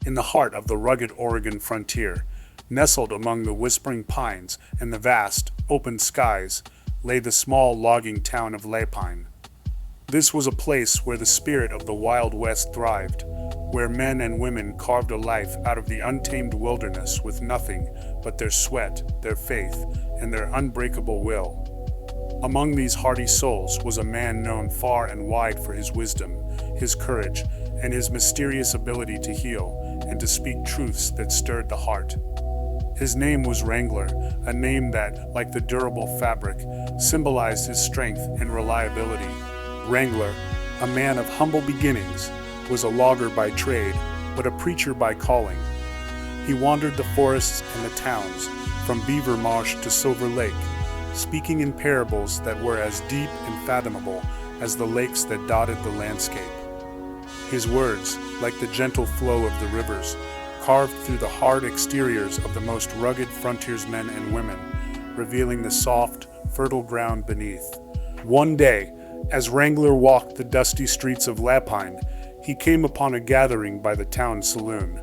In the heart of the rugged Oregon frontier, nestled among the whispering pines and the vast, open skies, lay the small logging town of Lapine. This was a place where the spirit of the Wild West thrived, where men and women carved a life out of the untamed wilderness with nothing but their sweat, their faith, and their unbreakable will. Among these hardy souls was a man known far and wide for his wisdom, his courage, and his mysterious ability to heal and to speak truths that stirred the heart. His name was Wrangler, a name that, like the durable fabric, symbolized his strength and reliability. Wrangler, a man of humble beginnings, was a logger by trade, but a preacher by calling. He wandered the forests and the towns, from Beaver Marsh to Silver Lake, speaking in parables that were as deep and fathomable as the lakes that dotted the landscape. His words, like the gentle flow of the rivers, carved through the hard exteriors of the most rugged frontiersmen and women, revealing the soft, fertile ground beneath. One day, as Wrangler walked the dusty streets of Lapine, he came upon a gathering by the town saloon.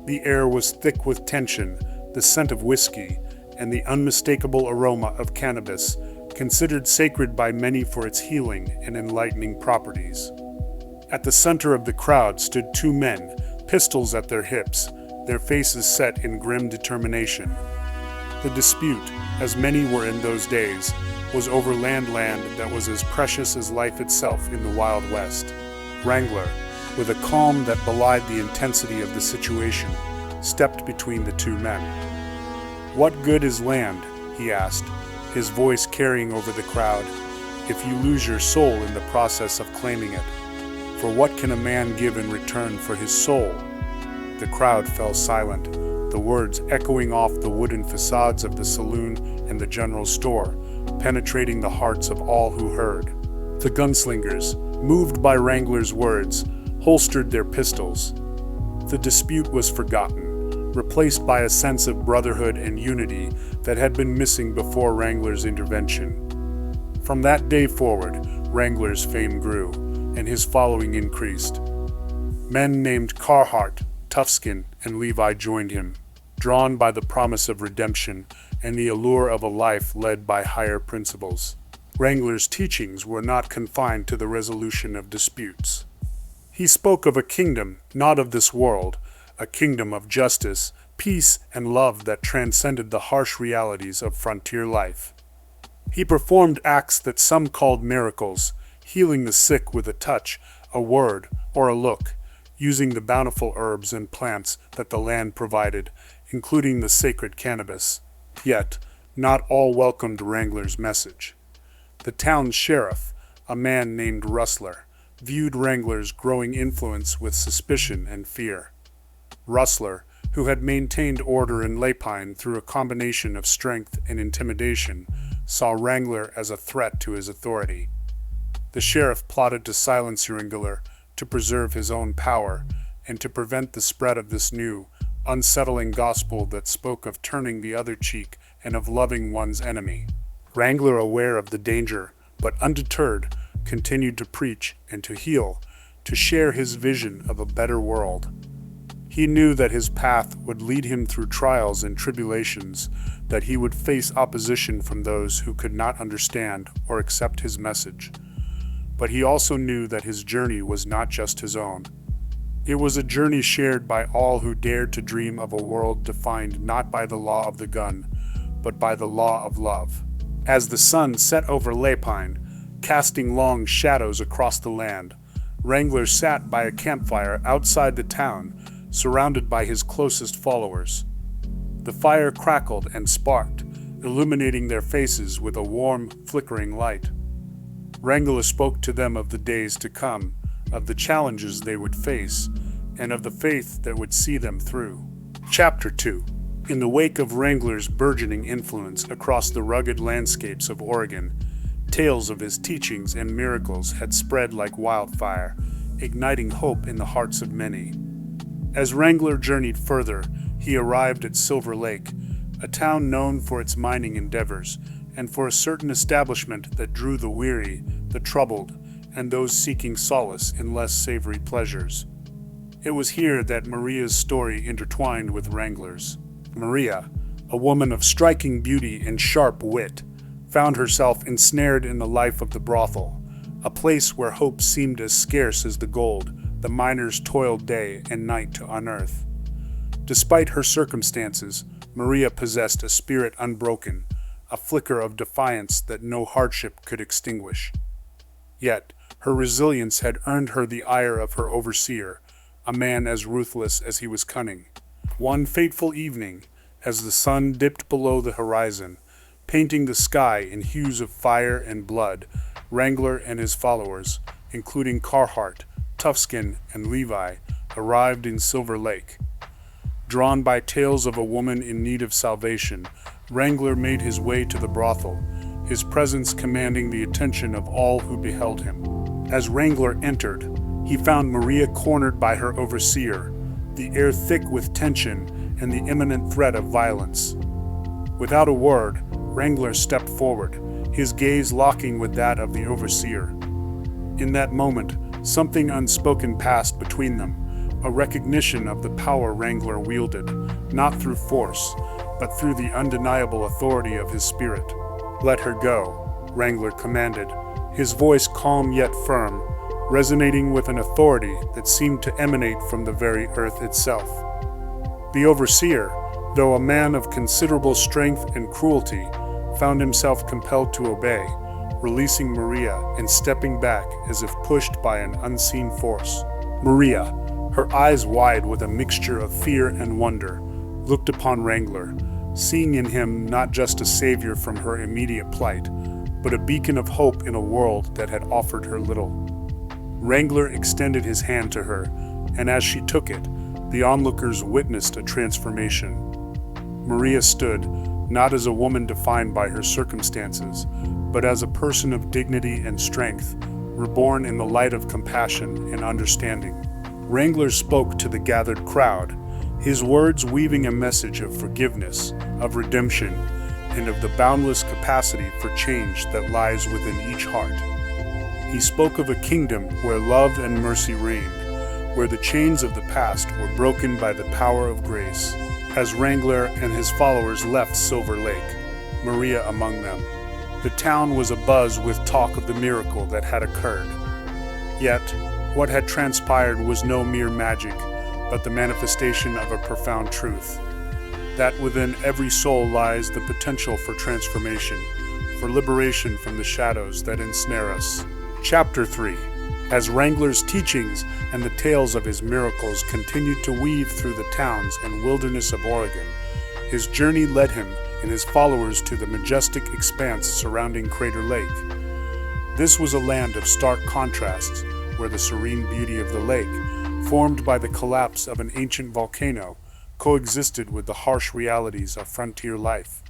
The air was thick with tension, the scent of whiskey, and the unmistakable aroma of cannabis, considered sacred by many for its healing and enlightening properties. At the center of the crowd stood two men, pistols at their hips, their faces set in grim determination. The dispute, as many were in those days, was over land that was as precious as life itself in the Wild West. Wrangler, with a calm that belied the intensity of the situation, stepped between the two men. "What good is land?" he asked, his voice carrying over the crowd, "if you lose your soul in the process of claiming it? For what can a man give in return for his soul?" The crowd fell silent, the words echoing off the wooden facades of the saloon and the general store, penetrating the hearts of all who heard. The gunslingers, moved by Wrangler's words, holstered their pistols. The dispute was forgotten, replaced by a sense of brotherhood and unity that had been missing before Wrangler's intervention. From that day forward, Wrangler's fame grew, and his following increased. Men named Carhart, Toughskin, and Levi joined him, drawn by the promise of redemption and the allure of a life led by higher principles. Wrangler's teachings were not confined to the resolution of disputes. He spoke of a kingdom not of this world, a kingdom of justice, peace, and love that transcended the harsh realities of frontier life. He performed acts that some called miracles, healing the sick with a touch, a word, or a look, using the bountiful herbs and plants that the land provided, including the sacred cannabis. Yet, not all welcomed Wrangler's message. The town's sheriff, a man named Rustler, viewed Wrangler's growing influence with suspicion and fear. Rustler, who had maintained order in Lapine through a combination of strength and intimidation, saw Wrangler as a threat to his authority. The sheriff plotted to silence Wrangler, to preserve his own power, and to prevent the spread of this new, unsettling gospel that spoke of turning the other cheek and of loving one's enemy. Wrangler, aware of the danger, but undeterred, continued to preach and to heal, to share his vision of a better world. He knew that his path would lead him through trials and tribulations, that he would face opposition from those who could not understand or accept his message. But he also knew that his journey was not just his own. It was a journey shared by all who dared to dream of a world defined not by the law of the gun, but by the law of love. As the sun set over Lapine, casting long shadows across the land, Wrangler sat by a campfire outside the town, surrounded by his closest followers. The fire crackled and sparked, illuminating their faces with a warm, flickering light. Wrangler spoke to them of the days to come, of the challenges they would face, and of the faith that would see them through. Chapter 2. In the wake of Wrangler's burgeoning influence across the rugged landscapes of Oregon, tales of his teachings and miracles had spread like wildfire, igniting hope in the hearts of many. As Wrangler journeyed further, he arrived at Silver Lake, a town known for its mining endeavors, and for a certain establishment that drew the weary, the troubled, and those seeking solace in less savory pleasures. It was here that Maria's story intertwined with Wrangler's. Maria, a woman of striking beauty and sharp wit, found herself ensnared in the life of the brothel, a place where hope seemed as scarce as the gold the miners toiled day and night to unearth. Despite her circumstances, Maria possessed a spirit unbroken, a flicker of defiance that no hardship could extinguish. Yet, her resilience had earned her the ire of her overseer, a man as ruthless as he was cunning. One fateful evening, as the sun dipped below the horizon, painting the sky in hues of fire and blood, Wrangler and his followers, including Carhart, Toughskin, and Levi, arrived in Silver Lake. Drawn by tales of a woman in need of salvation, Wrangler made his way to the brothel, his presence commanding the attention of all who beheld him. As Wrangler entered, he found Maria cornered by her overseer, the air thick with tension and the imminent threat of violence. Without a word, Wrangler stepped forward, his gaze locking with that of the overseer. In that moment, something unspoken passed between them, a recognition of the power Wrangler wielded, not through force, but through the undeniable authority of his spirit. "Let her go," Wrangler commanded, his voice calm yet firm, resonating with an authority that seemed to emanate from the very earth itself. The overseer, though a man of considerable strength and cruelty, found himself compelled to obey, releasing Maria and stepping back as if pushed by an unseen force. Maria, her eyes wide with a mixture of fear and wonder, looked upon Wrangler, seeing in him not just a savior from her immediate plight, but a beacon of hope in a world that had offered her little. Wrangler extended his hand to her, and as she took it, the onlookers witnessed a transformation. Maria stood, not as a woman defined by her circumstances, but as a person of dignity and strength, reborn in the light of compassion and understanding. Wrangler spoke to the gathered crowd, his words weaving a message of forgiveness, of redemption, and of the boundless capacity for change that lies within each heart. He spoke of a kingdom where love and mercy reigned, where the chains of the past were broken by the power of grace. As Wrangler and his followers left Silver Lake, Maria among them, the town was abuzz with talk of the miracle that had occurred. Yet, what had transpired was no mere magic, but the manifestation of a profound truth. That within every soul lies the potential for transformation, for liberation from the shadows that ensnare us. Chapter 3. As Wrangler's teachings and the tales of his miracles continued to weave through the towns and wilderness of Oregon, his journey led him and his followers to the majestic expanse surrounding Crater Lake. This was a land of stark contrasts, where the serene beauty of the lake, formed by the collapse of an ancient volcano, coexisted with the harsh realities of frontier life.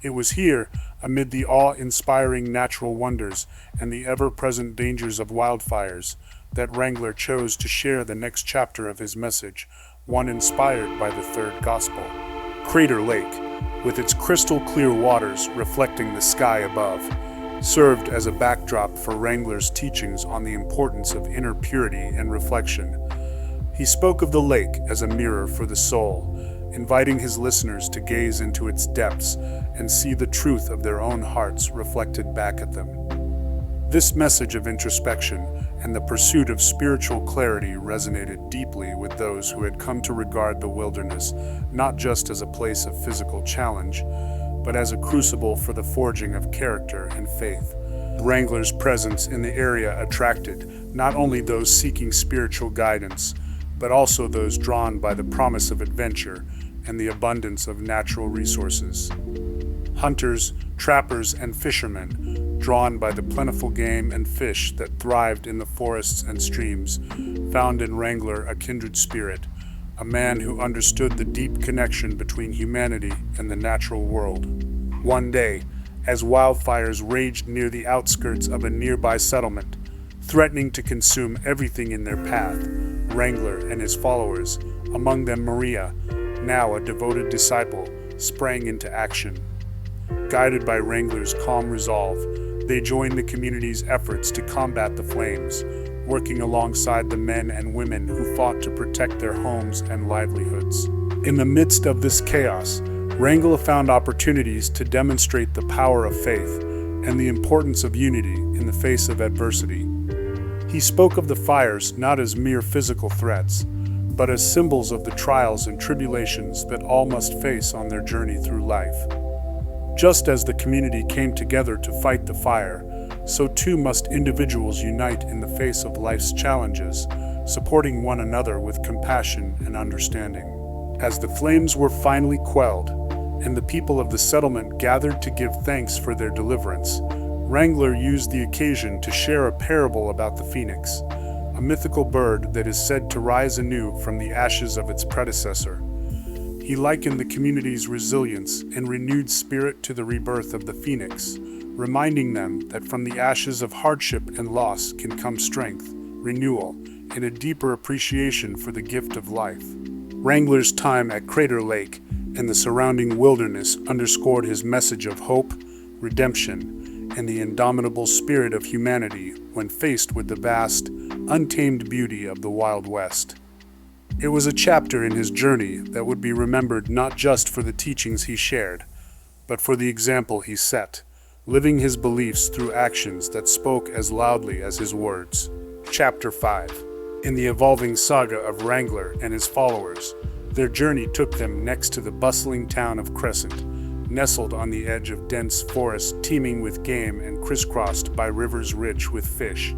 It was here, amid the awe-inspiring natural wonders and the ever-present dangers of wildfires, that Wrangler chose to share the next chapter of his message, one inspired by the third gospel. Crater Lake, with its crystal-clear waters reflecting the sky above, served as a backdrop for Wrangler's teachings on the importance of inner purity and reflection. He spoke of the lake as a mirror for the soul, inviting his listeners to gaze into its depths and see the truth of their own hearts reflected back at them. This message of introspection and the pursuit of spiritual clarity resonated deeply with those who had come to regard the wilderness not just as a place of physical challenge, but as a crucible for the forging of character and faith. Wrangler's presence in the area attracted not only those seeking spiritual guidance, but also those drawn by the promise of adventure and the abundance of natural resources. Hunters, trappers, and fishermen, drawn by the plentiful game and fish that thrived in the forests and streams, found in Wrangler a kindred spirit, a man who understood the deep connection between humanity and the natural world. One day, as wildfires raged near the outskirts of a nearby settlement, threatening to consume everything in their path, Wrangler and his followers, among them Maria, now a devoted disciple, sprang into action. Guided by Wrangler's calm resolve, they joined the community's efforts to combat the flames, working alongside the men and women who fought to protect their homes and livelihoods. In the midst of this chaos, Wrangler found opportunities to demonstrate the power of faith and the importance of unity in the face of adversity. He spoke of the fires not as mere physical threats, but as symbols of the trials and tribulations that all must face on their journey through life. Just as the community came together to fight the fire, so too must individuals unite in the face of life's challenges, supporting one another with compassion and understanding. As the flames were finally quelled, and the people of the settlement gathered to give thanks for their deliverance, Wrangler used the occasion to share a parable about the phoenix, a mythical bird that is said to rise anew from the ashes of its predecessor. He likened the community's resilience and renewed spirit to the rebirth of the phoenix, reminding them that from the ashes of hardship and loss can come strength, renewal, and a deeper appreciation for the gift of life. Wrangler's time at Crater Lake and the surrounding wilderness underscored his message of hope, redemption, and the indomitable spirit of humanity when faced with the vast, untamed beauty of the Wild West. It was a chapter in his journey that would be remembered not just for the teachings he shared, but for the example he set, living his beliefs through actions that spoke as loudly as his words. Chapter 5. In the evolving saga of Wrangler and his followers, their journey took them next to the bustling town of Crescent, nestled on the edge of dense forests teeming with game and crisscrossed by rivers rich with fish.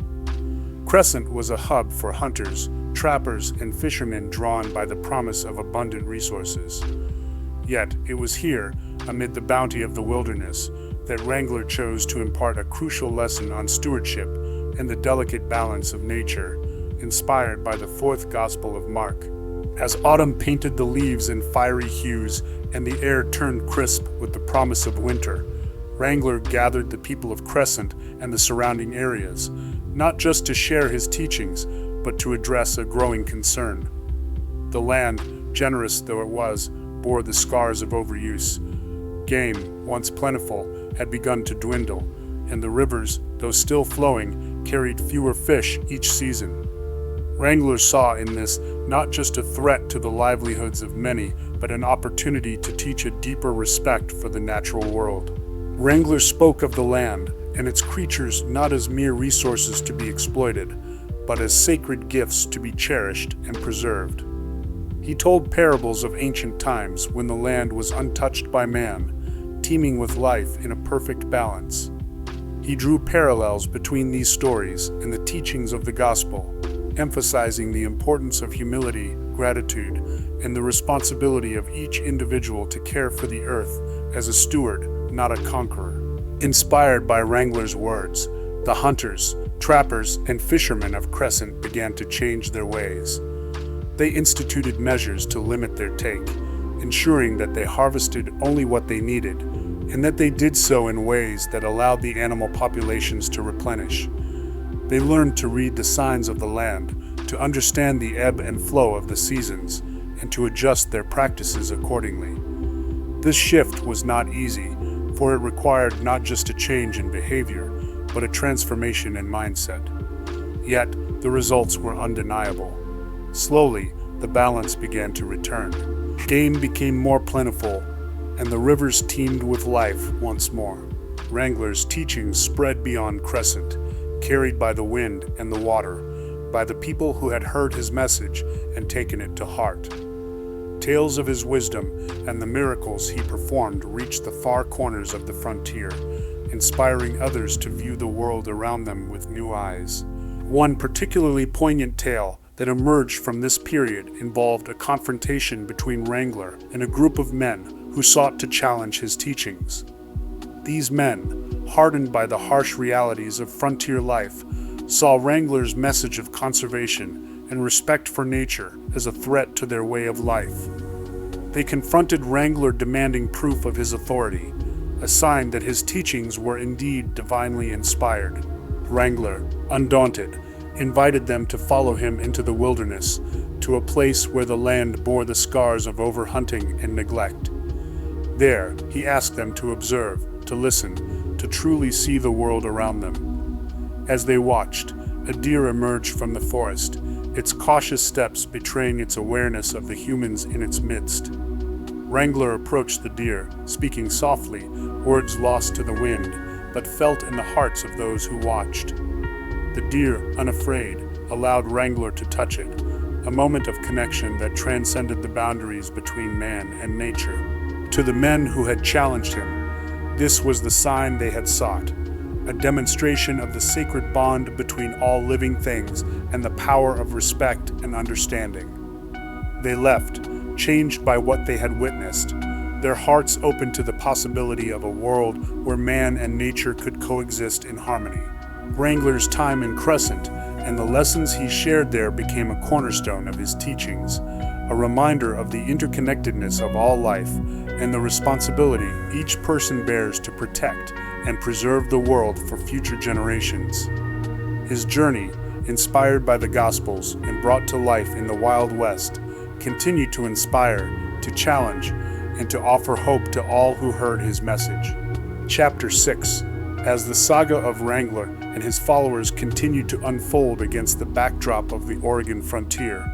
Crescent was a hub for hunters, trappers, and fishermen drawn by the promise of abundant resources. Yet, it was here, amid the bounty of the wilderness, that Wrangler chose to impart a crucial lesson on stewardship and the delicate balance of nature, inspired by the fourth Gospel of Mark. As autumn painted the leaves in fiery hues and the air turned crisp with the promise of winter, Wrangler gathered the people of Crescent and the surrounding areas, not just to share his teachings, but to address a growing concern. The land, generous though it was, bore the scars of overuse. Game, once plentiful, had begun to dwindle, and the rivers, though still flowing, carried fewer fish each season. Wrangler saw in this not just a threat to the livelihoods of many, but an opportunity to teach a deeper respect for the natural world. Wrangler spoke of the land and its creatures not as mere resources to be exploited, but as sacred gifts to be cherished and preserved. He told parables of ancient times when the land was untouched by man, teeming with life in a perfect balance. He drew parallels between these stories and the teachings of the gospel, emphasizing the importance of humility, gratitude, and the responsibility of each individual to care for the earth as a steward, not a conqueror. Inspired by Wrangler's words, the hunters, trappers, and fishermen of Crescent began to change their ways. They instituted measures to limit their take, ensuring that they harvested only what they needed, and that they did so in ways that allowed the animal populations to replenish. They learned to read the signs of the land, to understand the ebb and flow of the seasons, and to adjust their practices accordingly. This shift was not easy, for it required not just a change in behavior, but a transformation in mindset. Yet, the results were undeniable. Slowly, the balance began to return. Game became more plentiful, and the rivers teemed with life once more. Wrangler's teachings spread beyond Crescent, carried by the wind and the water, by the people who had heard his message and taken it to heart. Tales of his wisdom and the miracles he performed reached the far corners of the frontier, inspiring others to view the world around them with new eyes. One particularly poignant tale that emerged from this period involved a confrontation between Wrangler and a group of men who sought to challenge his teachings. These men, hardened by the harsh realities of frontier life, saw Wrangler's message of conservation and respect for nature as a threat to their way of life. They confronted Wrangler demanding proof of his authority, a sign that his teachings were indeed divinely inspired. Wrangler, undaunted, invited them to follow him into the wilderness, to a place where the land bore the scars of overhunting and neglect. There, he asked them to observe, to listen, to truly see the world around them. As they watched, a deer emerged from the forest, its cautious steps betraying its awareness of the humans in its midst. Wrangler approached the deer, speaking softly, words lost to the wind, but felt in the hearts of those who watched. The deer, unafraid, allowed Wrangler to touch it, a moment of connection that transcended the boundaries between man and nature. To the men who had challenged him, this was the sign they had sought, a demonstration of the sacred bond between all living things and the power of respect and understanding. They left, changed by what they had witnessed, their hearts open to the possibility of a world where man and nature could coexist in harmony. Wrangler's time in Crescent and the lessons he shared there became a cornerstone of his teachings, a reminder of the interconnectedness of all life and the responsibility each person bears to protect and preserve the world for future generations. His journey, inspired by the Gospels and brought to life in the Wild West, continued to inspire, to challenge, and to offer hope to all who heard his message. Chapter 6. As the saga of Wrangler and his followers continued to unfold against the backdrop of the Oregon frontier,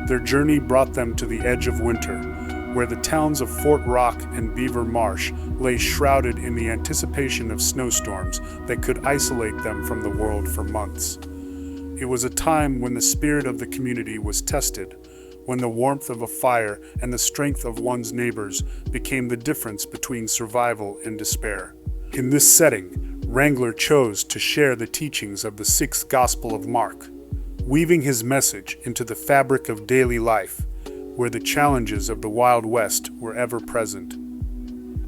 their journey brought them to the edge of winter, where the towns of Fort Rock and Beaver Marsh lay shrouded in the anticipation of snowstorms that could isolate them from the world for months. It was a time when the spirit of the community was tested, when the warmth of a fire and the strength of one's neighbors became the difference between survival and despair. In this setting, Wrangler chose to share the teachings of the sixth Gospel of Mark, weaving his message into the fabric of daily life, where the challenges of the Wild West were ever present.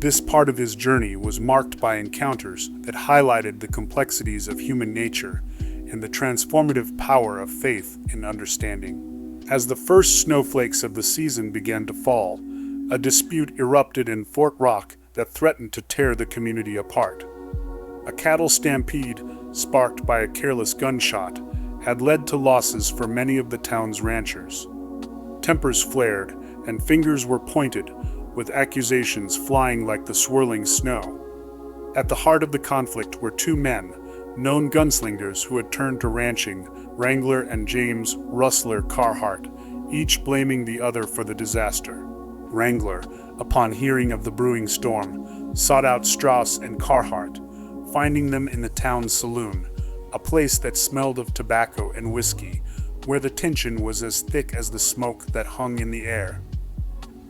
This part of his journey was marked by encounters that highlighted the complexities of human nature and the transformative power of faith and understanding. As the first snowflakes of the season began to fall, a dispute erupted in Fort Rock that threatened to tear the community apart. A cattle stampede, sparked by a careless gunshot, had led to losses for many of the town's ranchers. Tempers flared, and fingers were pointed, with accusations flying like the swirling snow. At the heart of the conflict were two men, known gunslingers who had turned to ranching, Wrangler and James "Rustler" Carhart, each blaming the other for the disaster. Wrangler, upon hearing of the brewing storm, sought out Strauss and Carhart, finding them in the town's saloon, a place that smelled of tobacco and whiskey, where the tension was as thick as the smoke that hung in the air.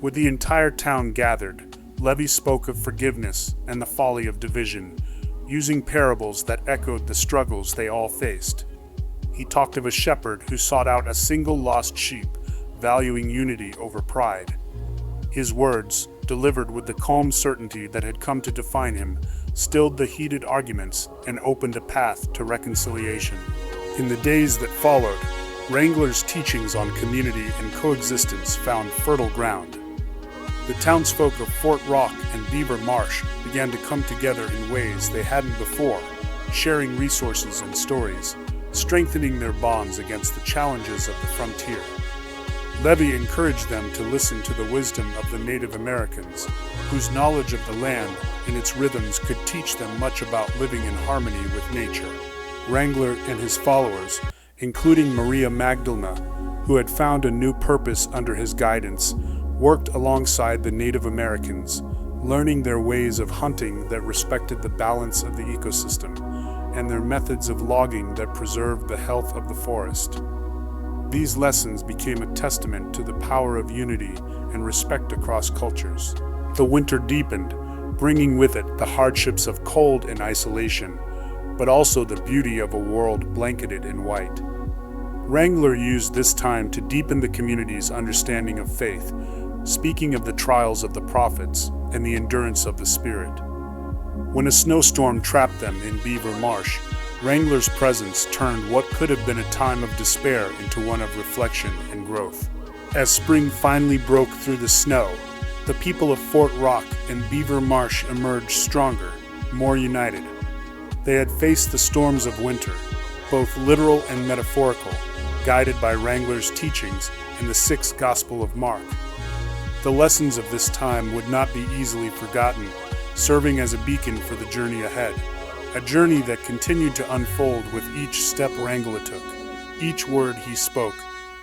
With the entire town gathered, Levy spoke of forgiveness and the folly of division, using parables that echoed the struggles they all faced. He talked of a shepherd who sought out a single lost sheep, valuing unity over pride. His words, delivered with the calm certainty that had come to define him, stilled the heated arguments and opened a path to reconciliation. In the days that followed, Wrangler's teachings on community and coexistence found fertile ground. The townsfolk of Fort Rock and Beaver Marsh began to come together in ways they hadn't before, sharing resources and stories, strengthening their bonds against the challenges of the frontier. Levy encouraged them to listen to the wisdom of the Native Americans, whose knowledge of the land and its rhythms could teach them much about living in harmony with nature. Wrangler and his followers, including Maria Magdalena, who had found a new purpose under his guidance, worked alongside the Native Americans, learning their ways of hunting that respected the balance of the ecosystem, and their methods of logging that preserved the health of the forest. These lessons became a testament to the power of unity and respect across cultures. The winter deepened, bringing with it the hardships of cold and isolation, but also the beauty of a world blanketed in white. Wrangler used this time to deepen the community's understanding of faith, speaking of the trials of the prophets and the endurance of the Spirit. When a snowstorm trapped them in Beaver Marsh, Wrangler's presence turned what could have been a time of despair into one of reflection and growth. As spring finally broke through the snow, the people of Fort Rock and Beaver Marsh emerged stronger, more united. They had faced the storms of winter, both literal and metaphorical, guided by Wrangler's teachings in the sixth Gospel of Mark. The lessons of this time would not be easily forgotten, serving as a beacon for the journey ahead. a journey that continued to unfold with each step Wrangler took, each word he spoke,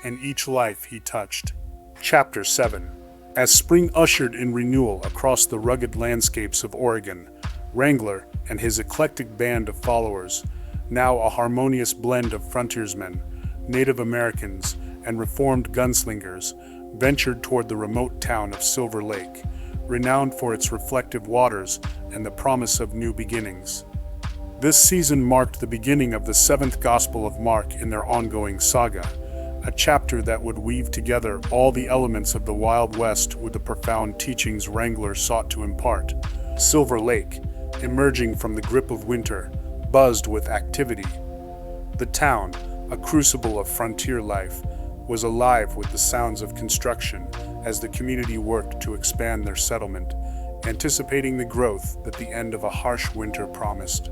and each life he touched. Chapter 7. As spring ushered in renewal across the rugged landscapes of Oregon, Wrangler and his eclectic band of followers, now a harmonious blend of frontiersmen, Native Americans, and reformed gunslingers, ventured toward the remote town of Silver Lake, renowned for its reflective waters and the promise of new beginnings. This season marked the beginning of the seventh Gospel of Mark in their ongoing saga, a chapter that would weave together all the elements of the Wild West with the profound teachings Wrangler sought to impart. Silver Lake, emerging from the grip of winter, buzzed with activity. The town, a crucible of frontier life, was alive with the sounds of construction as the community worked to expand their settlement, anticipating the growth that the end of a harsh winter promised.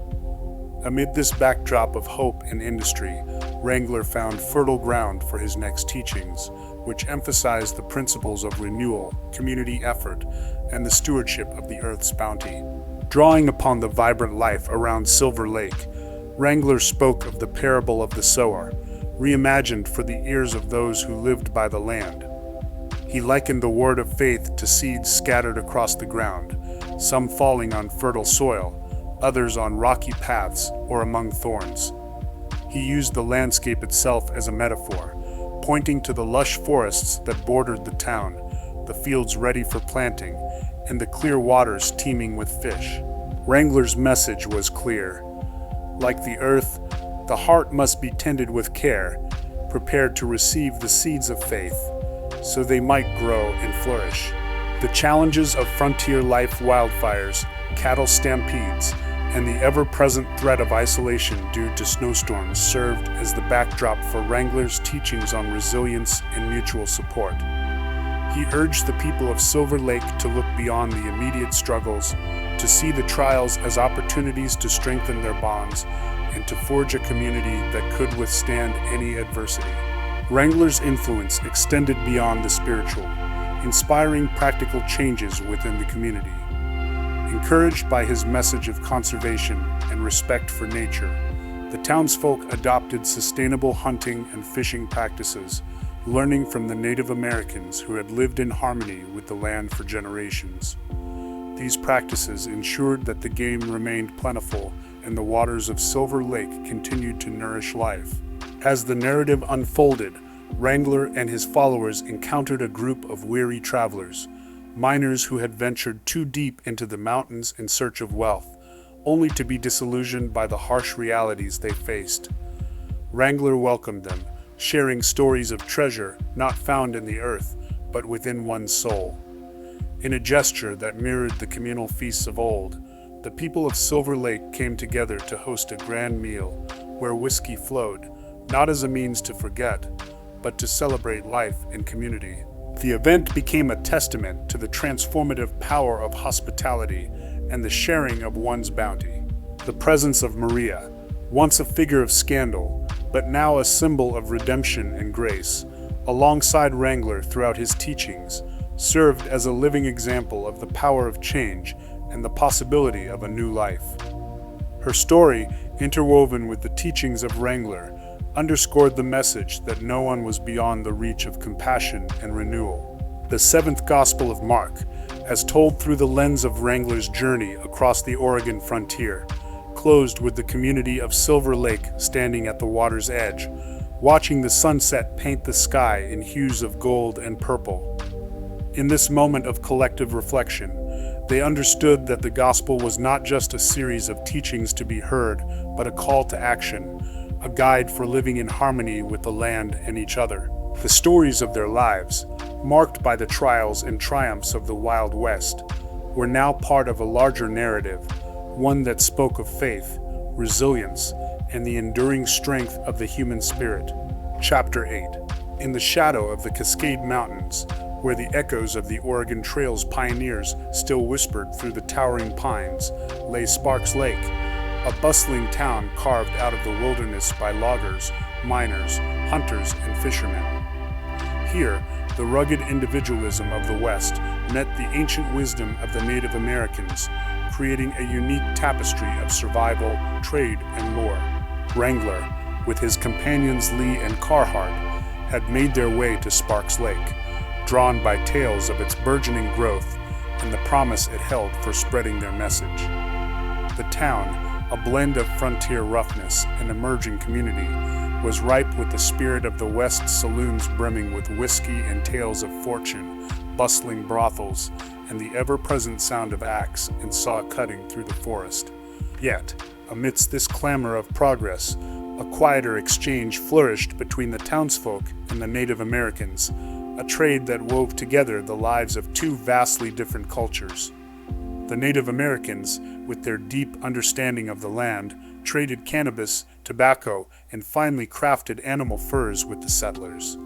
Amid this backdrop of hope and industry, Wrangler found fertile ground for his next teachings, which emphasized the principles of renewal, community effort, and the stewardship of the earth's bounty. Drawing upon the vibrant life around Silver Lake, Wrangler spoke of the parable of the sower, reimagined for the ears of those who lived by the land. He likened the word of faith to seeds scattered across the ground, some falling on fertile soil, others on rocky paths or among thorns. He used the landscape itself as a metaphor, pointing to the lush forests that bordered the town, the fields ready for planting, and the clear waters teeming with fish. Wrangler's message was clear. Like the earth, the heart must be tended with care, prepared to receive the seeds of faith, so they might grow and flourish. The challenges of frontier life, wildfires, cattle stampedes, and the ever-present threat of isolation due to snowstorms served as the backdrop for Wrangler's teachings on resilience and mutual support. He urged the people of Silver Lake to look beyond the immediate struggles, to see the trials as opportunities to strengthen their bonds, and to forge a community that could withstand any adversity. Wrangler's influence extended beyond the spiritual, inspiring practical changes within the community. Encouraged by his message of conservation and respect for nature, the townsfolk adopted sustainable hunting and fishing practices, learning from the Native Americans who had lived in harmony with the land for generations. These practices ensured that the game remained plentiful and the waters of Silver Lake continued to nourish life. As the narrative unfolded, Wrangler and his followers encountered a group of weary travelers, miners who had ventured too deep into the mountains in search of wealth, only to be disillusioned by the harsh realities they faced. Wrangler welcomed them, sharing stories of treasure not found in the earth, but within one's soul. In a gesture that mirrored the communal feasts of old, the people of Silver Lake came together to host a grand meal where whiskey flowed, not as a means to forget, but to celebrate life and community. The event became a testament to the transformative power of hospitality and the sharing of one's bounty. The presence of Maria, once a figure of scandal, but now a symbol of redemption and grace, alongside Wrangler throughout his teachings, served as a living example of the power of change and the possibility of a new life. Her story, interwoven with the teachings of Wrangler, underscored the message that no one was beyond the reach of compassion and renewal. The seventh Gospel of Mark, as told through the lens of Wrangler's journey across the Oregon frontier, closed with the community of Silver Lake standing at the water's edge, watching the sunset paint the sky in hues of gold and purple. In this moment of collective reflection, they understood that the gospel was not just a series of teachings to be heard, but a call to action, a guide for living in harmony with the land and each other. The stories of their lives, marked by the trials and triumphs of the Wild West, were now part of a larger narrative, one that spoke of faith, resilience, and the enduring strength of the human spirit. Chapter 8. In the shadow of the Cascade Mountains, where the echoes of the Oregon Trail's pioneers still whispered through the towering pines, lay Sparks Lake, a bustling town carved out of the wilderness by loggers, miners, hunters, and fishermen. Here, The rugged individualism of the West met the ancient wisdom of the Native Americans, creating a unique tapestry of survival, trade, and lore. Wrangler, with his companions Lee and Carhart, had made their way to Sparks Lake, drawn by tales of its burgeoning growth and the promise it held for spreading their message. The town, a blend of frontier roughness and emerging community, was ripe with the spirit of the West saloons brimming with whiskey and tales of fortune, bustling brothels, and the ever-present sound of axe and saw cutting through the forest. Yet, amidst this clamor of progress, a quieter exchange flourished between the townsfolk and the Native Americans, a trade that wove together the lives of two vastly different cultures. The Native Americans, with their deep understanding of the land, traded cannabis, tobacco, and finely crafted animal furs with the settlers.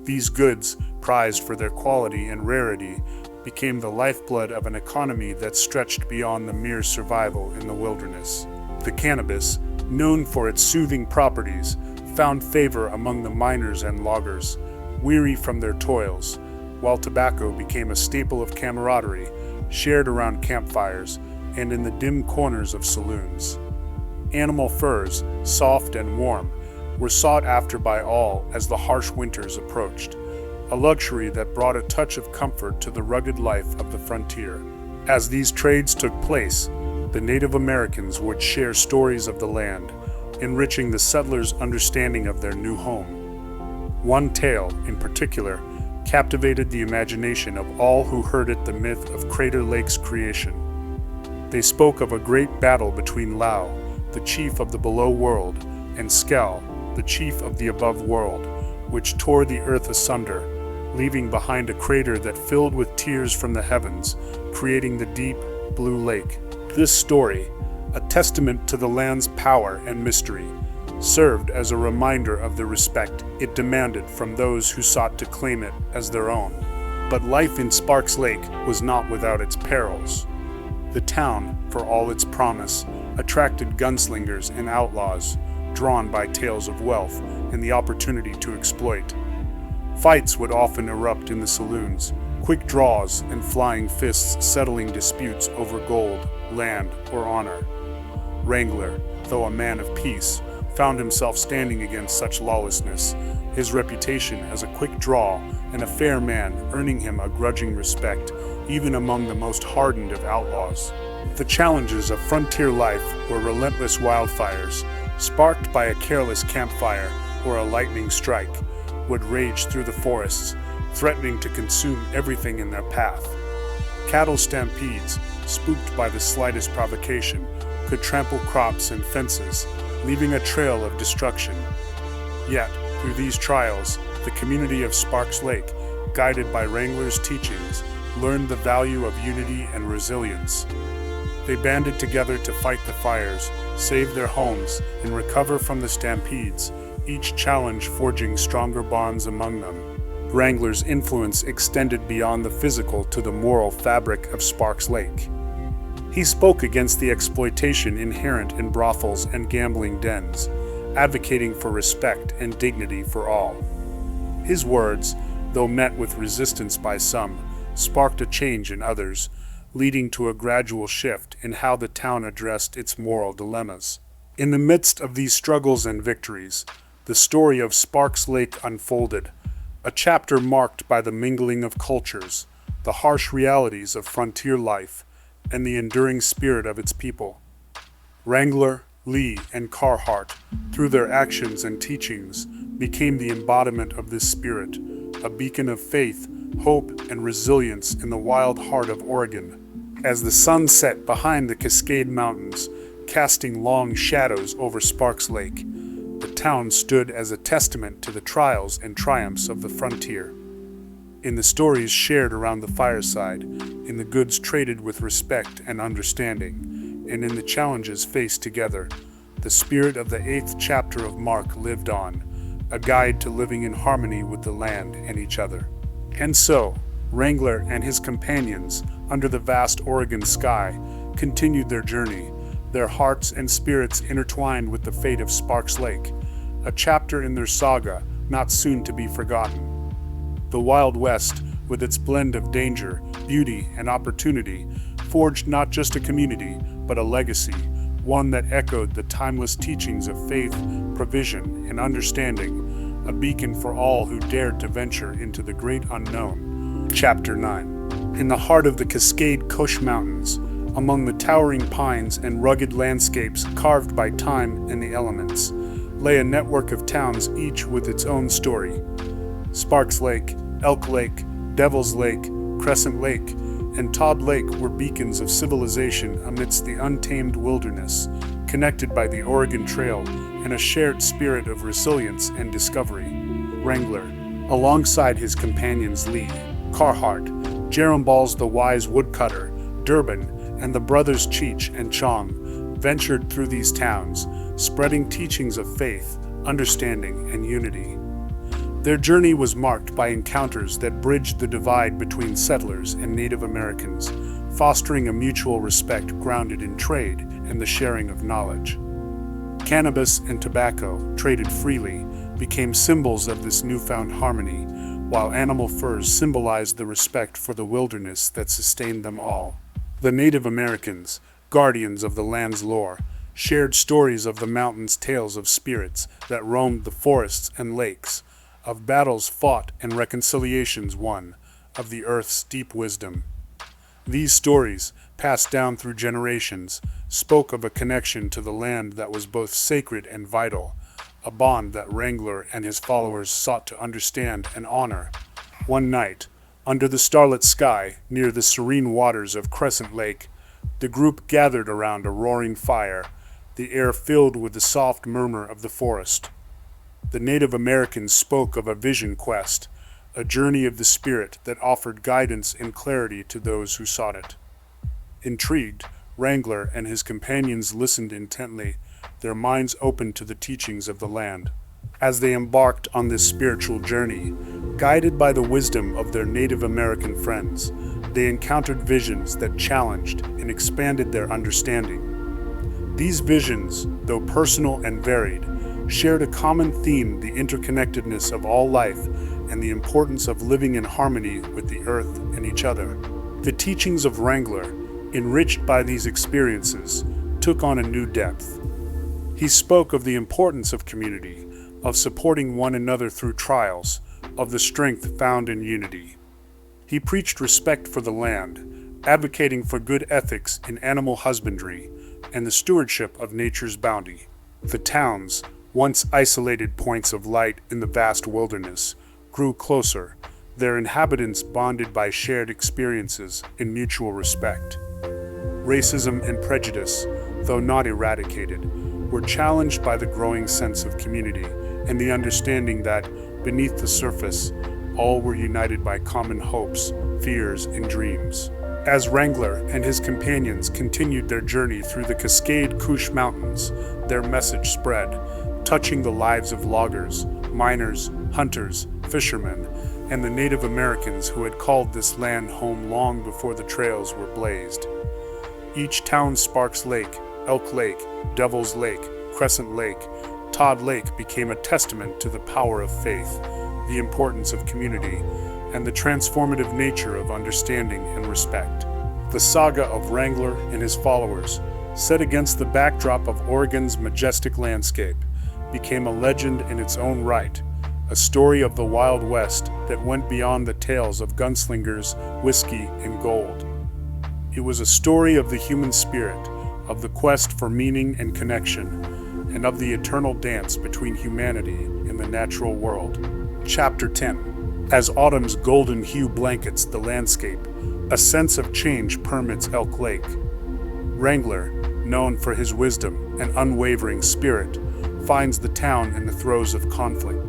These goods, prized for their quality and rarity, became the lifeblood of an economy that stretched beyond the mere survival in the wilderness. The cannabis, known for its soothing properties, found favor among the miners and loggers, weary from their toils, while tobacco became a staple of camaraderie, shared around campfires and in the dim corners of saloons. Animal furs, soft and warm, were sought after by all as the harsh winters approached, a luxury that brought a touch of comfort to the rugged life of the frontier. As these trades took place, the Native Americans would share stories of the land, enriching the settlers' understanding of their new home. One tale, in particular, captivated the imagination of all who heard it: the myth of Crater Lake's creation. They spoke of a great battle between Lau, the chief of the below world, and Skell, the chief of the above world, which tore the earth asunder, leaving behind a crater that filled with tears from the heavens, creating the deep blue lake. This story, a testament to the land's power and mystery, served as a reminder of the respect it demanded from those who sought to claim it as their own. But life in Sparks Lake was not without its perils. The town, for all its promise, attracted gunslingers and outlaws, drawn by tales of wealth and the opportunity to exploit. Fights would often erupt in the saloons, quick draws and flying fists settling disputes over gold, land, or honor. Wrangler, though a man of peace, found himself standing against such lawlessness, his reputation as a quick draw and a fair man earning him a grudging respect even among the most hardened of outlaws. The challenges of frontier life were relentless wildfires, sparked by a careless campfire or a lightning strike, would rage through the forests, threatening to consume everything in their path. Cattle stampedes, spooked by the slightest provocation, could trample crops and fences, leaving a trail of destruction. Yet, through these trials, the community of Sparks Lake, guided by Wrangler's teachings, learned the value of unity and resilience. They banded together to fight the fires, save their homes, and recover from the stampedes, each challenge forging stronger bonds among them. Wrangler's influence extended beyond the physical to the moral fabric of Sparks Lake. He spoke against the exploitation inherent in brothels and gambling dens, advocating for respect and dignity for all. His words, though met with resistance by some, sparked a change in others, leading to a gradual shift in how the town addressed its moral dilemmas. In the midst of these struggles and victories, the story of Sparks Lake unfolded, a chapter marked by the mingling of cultures, the harsh realities of frontier life, and the enduring spirit of its people. Wrangler, Lee, and Carhart, through their actions and teachings, became the embodiment of this spirit, a beacon of faith, hope, and resilience in the wild heart of Oregon. As the sun set behind the Cascade Mountains, casting long shadows over Sparks Lake, the town stood as a testament to the trials and triumphs of the frontier. In the stories shared around the fireside, in the goods traded with respect and understanding, and in the challenges faced together, the spirit of the 8th chapter of Mark lived on, a guide to living in harmony with the land and each other. And so, Wrangler and his companions, under the vast Oregon sky, continued their journey, their hearts and spirits intertwined with the fate of Sparks Lake, a chapter in their saga not soon to be forgotten. The Wild West, with its blend of danger, beauty, and opportunity, forged not just a community, but a legacy, one that echoed the timeless teachings of faith, provision, and understanding, a beacon for all who dared to venture into the great unknown. Chapter 9. In the heart of the Cascade Kush Mountains, among the towering pines and rugged landscapes carved by time and the elements, lay a network of towns, each with its own story. Sparks Lake, Elk Lake, Devil's Lake, Crescent Lake, and Todd Lake were beacons of civilization amidst the untamed wilderness, connected by the Oregon Trail and a shared spirit of resilience and discovery. Wrangler, alongside his companions Lee, Carhart, Jeramballs the Wise Woodcutter, Durbin, and the brothers Cheech and Chong, ventured through these towns, spreading teachings of faith, understanding, and unity. Their journey was marked by encounters that bridged the divide between settlers and Native Americans, fostering a mutual respect grounded in trade and the sharing of knowledge. Cannabis and tobacco, traded freely, became symbols of this newfound harmony, while animal furs symbolized the respect for the wilderness that sustained them all. The Native Americans, guardians of the land's lore, shared stories of the mountains' tales of spirits that roamed the forests and lakes, of battles fought and reconciliations won, of the earth's deep wisdom. These stories, passed down through generations, spoke of a connection to the land that was both sacred and vital, a bond that Wrangler and his followers sought to understand and honor. One night, under the starlit sky, near the serene waters of Crescent Lake, the group gathered around a roaring fire, the air filled with the soft murmur of the forest. The Native Americans spoke of a vision quest, a journey of the spirit that offered guidance and clarity to those who sought it. Intrigued, Wrangler and his companions listened intently, their minds open to the teachings of the land. As they embarked on this spiritual journey, guided by the wisdom of their Native American friends, they encountered visions that challenged and expanded their understanding. These visions, though personal and varied, shared a common theme: the interconnectedness of all life and the importance of living in harmony with the earth and each other. The teachings of Wrangler, enriched by these experiences, took on a new depth. He spoke of the importance of community, of supporting one another through trials, of the strength found in unity. He preached respect for the land, advocating for good ethics in animal husbandry and the stewardship of nature's bounty. The towns, once isolated points of light in the vast wilderness, grew closer, their inhabitants bonded by shared experiences and mutual respect. Racism and prejudice, though not eradicated, were challenged by the growing sense of community and the understanding that, beneath the surface, all were united by common hopes, fears, and dreams. As Wrangler and his companions continued their journey through the Cascade Kush Mountains, their message spread, touching the lives of loggers, miners, hunters, fishermen, and the Native Americans who had called this land home long before the trails were blazed. Each town, Sparks Lake, Elk Lake, Devil's Lake, Crescent Lake, Todd Lake, became a testament to the power of faith, the importance of community, and the transformative nature of understanding and respect. The saga of Wrangler and his followers, set against the backdrop of Oregon's majestic landscape, became a legend in its own right, a story of the Wild West that went beyond the tales of gunslingers, whiskey, and gold. It was a story of the human spirit, of the quest for meaning and connection, and of the eternal dance between humanity and the natural world. Chapter 10. As autumn's golden hue blankets the landscape, a sense of change permeates Elk Lake. Wrangler, known for his wisdom and unwavering spirit, finds the town in the throes of conflict.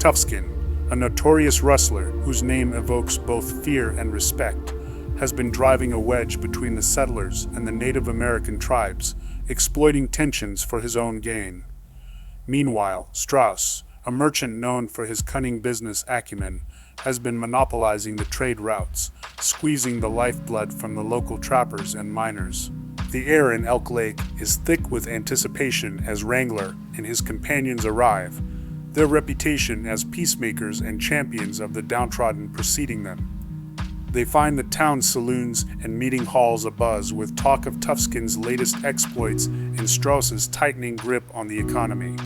Toughskin, a notorious rustler whose name evokes both fear and respect, has been driving a wedge between the settlers and the Native American tribes, exploiting tensions for his own gain. Meanwhile, Strauss, a merchant known for his cunning business acumen, has been monopolizing the trade routes, squeezing the lifeblood from the local trappers and miners. The air in Elk Lake is thick with anticipation as Wrangler and his companions arrive, their reputation as peacemakers and champions of the downtrodden preceding them. They find the town's saloons and meeting halls abuzz with talk of Toughskin's latest exploits and Strauss's tightening grip on the economy.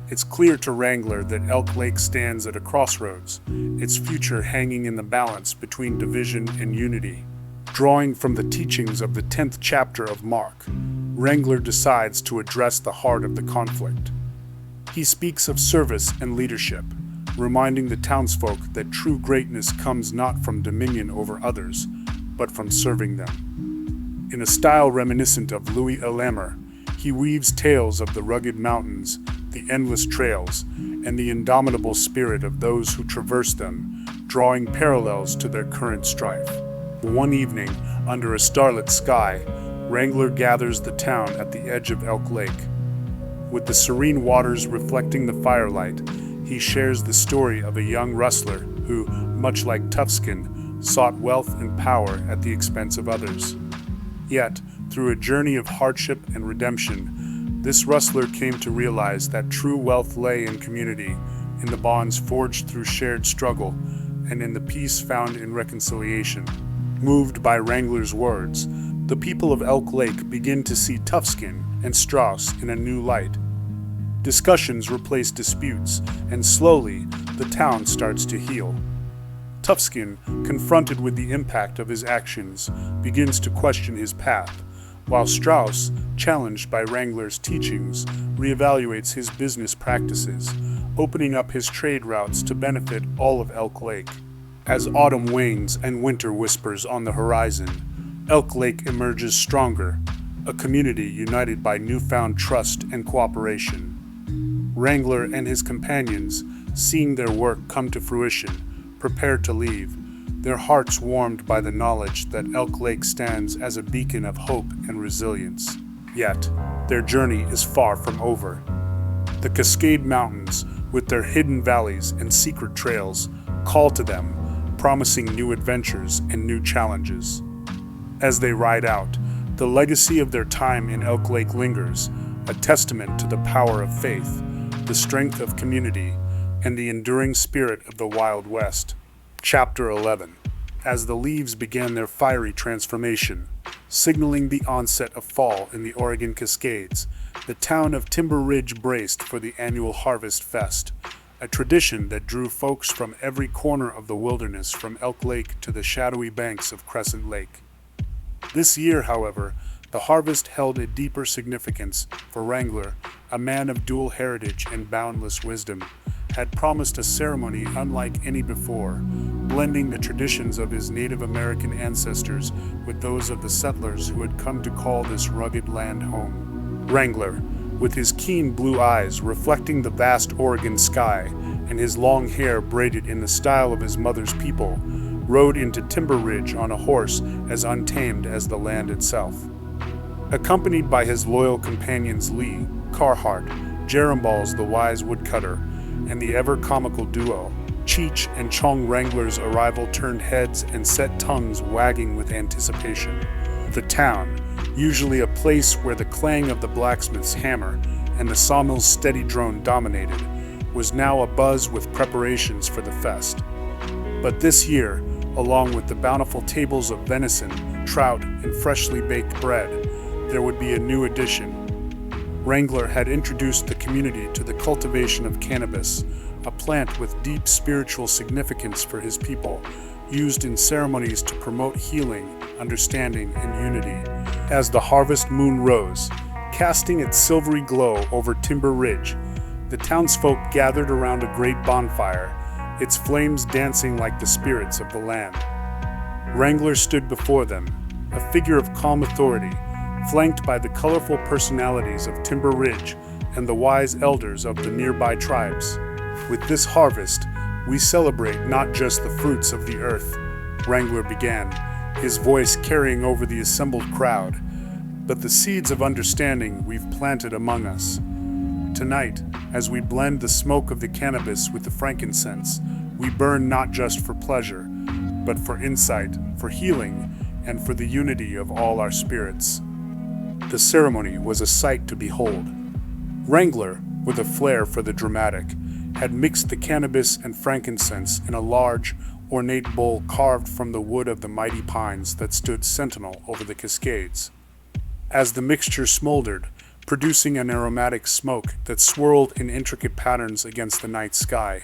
It's clear to Wrangler that Elk Lake stands at a crossroads, its future hanging in the balance between division and unity. Drawing from the teachings of the 10th chapter of Mark, Wrangler decides to address the heart of the conflict. He speaks of service and leadership, reminding the townsfolk that true greatness comes not from dominion over others, but from serving them. In a style reminiscent of Louis L'Amour, he weaves tales of the rugged mountains, the endless trails, and the indomitable spirit of those who traverse them, drawing parallels to their current strife. One evening, under a starlit sky, Wrangler gathers the town at the edge of Elk Lake. With the serene waters reflecting the firelight, he shares the story of a young rustler who, much like Toughskin, sought wealth and power at the expense of others. Yet, through a journey of hardship and redemption, this rustler came to realize that true wealth lay in community, in the bonds forged through shared struggle, and in the peace found in reconciliation. Moved by Wrangler's words, the people of Elk Lake begin to see Toughskin and Strauss in a new light. Discussions replace disputes, and slowly, the town starts to heal. Toughskin, confronted with the impact of his actions, begins to question his path, while Strauss, challenged by Wrangler's teachings, reevaluates his business practices, opening up his trade routes to benefit all of Elk Lake. As autumn wanes and winter whispers on the horizon, Elk Lake emerges stronger, a community united by newfound trust and cooperation. Wrangler and his companions, seeing their work come to fruition, prepare to leave, their hearts warmed by the knowledge that Elk Lake stands as a beacon of hope and resilience. Yet, their journey is far from over. The Cascade Mountains, with their hidden valleys and secret trails, call to them, promising new adventures and new challenges. As they ride out, the legacy of their time in Elk Lake lingers, a testament to the power of faith, the strength of community, and the enduring spirit of the Wild West. Chapter 11. As the leaves began their fiery transformation, signaling the onset of fall in the Oregon Cascades, the town of Timber Ridge braced for the annual Harvest Fest, a tradition that drew folks from every corner of the wilderness from Elk Lake to the shadowy banks of Crescent Lake. This year, however, the harvest held a deeper significance, for Wrangler, a man of dual heritage and boundless wisdom, had promised a ceremony unlike any before, blending the traditions of his Native American ancestors with those of the settlers who had come to call this rugged land home. Wrangler, with his keen blue eyes reflecting the vast Oregon sky and his long hair braided in the style of his mother's people, rode into Timber Ridge on a horse as untamed as the land itself. Accompanied by his loyal companions Lee, Carhart, Jeramballs the wise woodcutter, and the ever-comical duo, Cheech and Chong, Wrangler's arrival turned heads and set tongues wagging with anticipation. The town, usually a place where the clang of the blacksmith's hammer and the sawmill's steady drone dominated, was now abuzz with preparations for the fest. But this year, along with the bountiful tables of venison, trout, and freshly baked bread, there would be a new addition. Wrangler had introduced the community to the cultivation of cannabis, a plant with deep spiritual significance for his people, used in ceremonies to promote healing, understanding, and unity. As the harvest moon rose, casting its silvery glow over Timber Ridge, the townsfolk gathered around a great bonfire, its flames dancing like the spirits of the land. Wrangler stood before them, a figure of calm authority, flanked by the colorful personalities of Timber Ridge and the wise elders of the nearby tribes. With this harvest, we celebrate not just the fruits of the earth, Wrangler began, his voice carrying over the assembled crowd, but the seeds of understanding we've planted among us. Tonight, as we blend the smoke of the cannabis with the frankincense, we burn not just for pleasure, but for insight, for healing, and for the unity of all our spirits. The ceremony was a sight to behold. Wrangler, with a flair for the dramatic, had mixed the cannabis and frankincense in a large, ornate bowl carved from the wood of the mighty pines that stood sentinel over the Cascades. As the mixture smoldered, producing an aromatic smoke that swirled in intricate patterns against the night sky,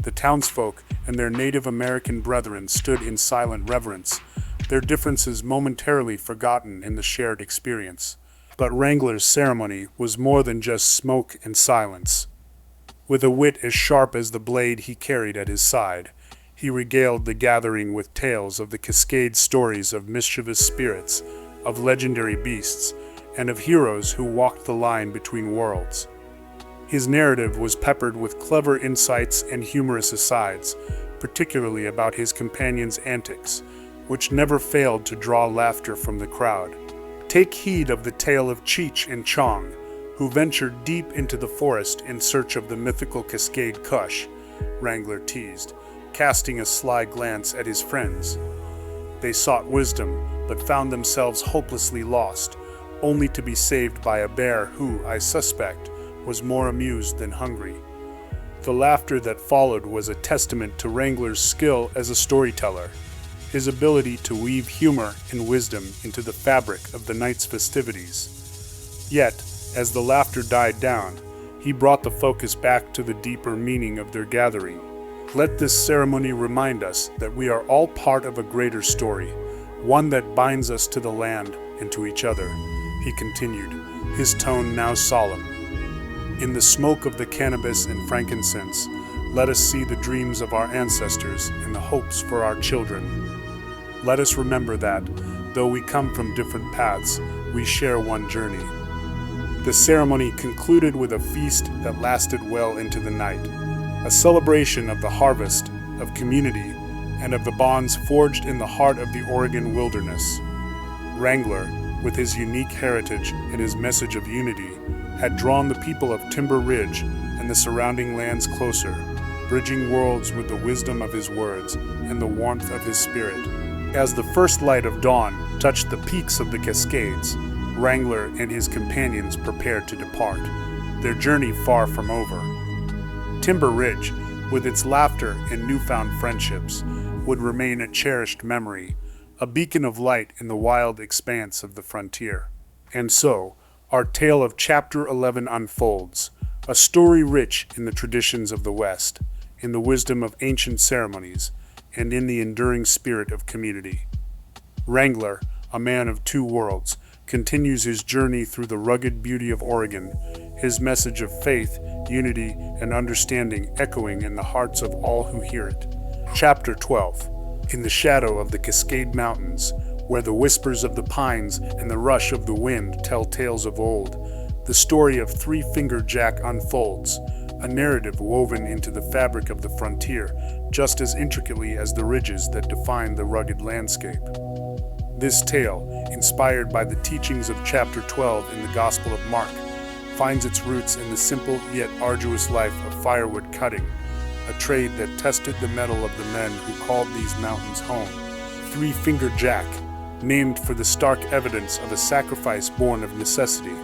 the townsfolk and their Native American brethren stood in silent reverence, their differences momentarily forgotten in the shared experience. But Wrangler's ceremony was more than just smoke and silence. With a wit as sharp as the blade he carried at his side, he regaled the gathering with tales of the Cascade stories of mischievous spirits, of legendary beasts, and of heroes who walked the line between worlds. His narrative was peppered with clever insights and humorous asides, particularly about his companion's antics, which never failed to draw laughter from the crowd. Take heed of the tale of Cheech and Chong, who ventured deep into the forest in search of the mythical Cascade Kush, Wrangler teased, casting a sly glance at his friends. They sought wisdom, but found themselves hopelessly lost, only to be saved by a bear who, I suspect, was more amused than hungry. The laughter that followed was a testament to Wrangler's skill as a storyteller, his ability to weave humor and wisdom into the fabric of the night's festivities. Yet, as the laughter died down, he brought the focus back to the deeper meaning of their gathering. Let this ceremony remind us that we are all part of a greater story, one that binds us to the land and to each other, he continued, his tone now solemn. In the smoke of the cannabis and frankincense, let us see the dreams of our ancestors and the hopes for our children. Let us remember that, though we come from different paths, we share one journey. The ceremony concluded with a feast that lasted well into the night, a celebration of the harvest, of community, and of the bonds forged in the heart of the Oregon wilderness. Wrangler, with his unique heritage and his message of unity, had drawn the people of Timber Ridge and the surrounding lands closer, bridging worlds with the wisdom of his words and the warmth of his spirit. As the first light of dawn touched the peaks of the Cascades, Wrangler and his companions prepared to depart, their journey far from over. Timber Ridge, with its laughter and newfound friendships, would remain a cherished memory, a beacon of light in the wild expanse of the frontier. And so, our tale of Chapter 11 unfolds, a story rich in the traditions of the West, in the wisdom of ancient ceremonies, and in the enduring spirit of community. Wrangler, a man of two worlds, continues his journey through the rugged beauty of Oregon, his message of faith, unity, and understanding echoing in the hearts of all who hear it. Chapter 12. In the shadow of the Cascade Mountains, where the whispers of the pines and the rush of the wind tell tales of old, the story of Three-Fingered Jack unfolds, a narrative woven into the fabric of the frontier just as intricately as the ridges that define the rugged landscape. This tale, inspired by the teachings of Chapter 12 in the Gospel of Mark, finds its roots in the simple yet arduous life of firewood cutting, a trade that tested the mettle of the men who called these mountains home. Three-Fingered Jack, named for the stark evidence of a sacrifice born of necessity,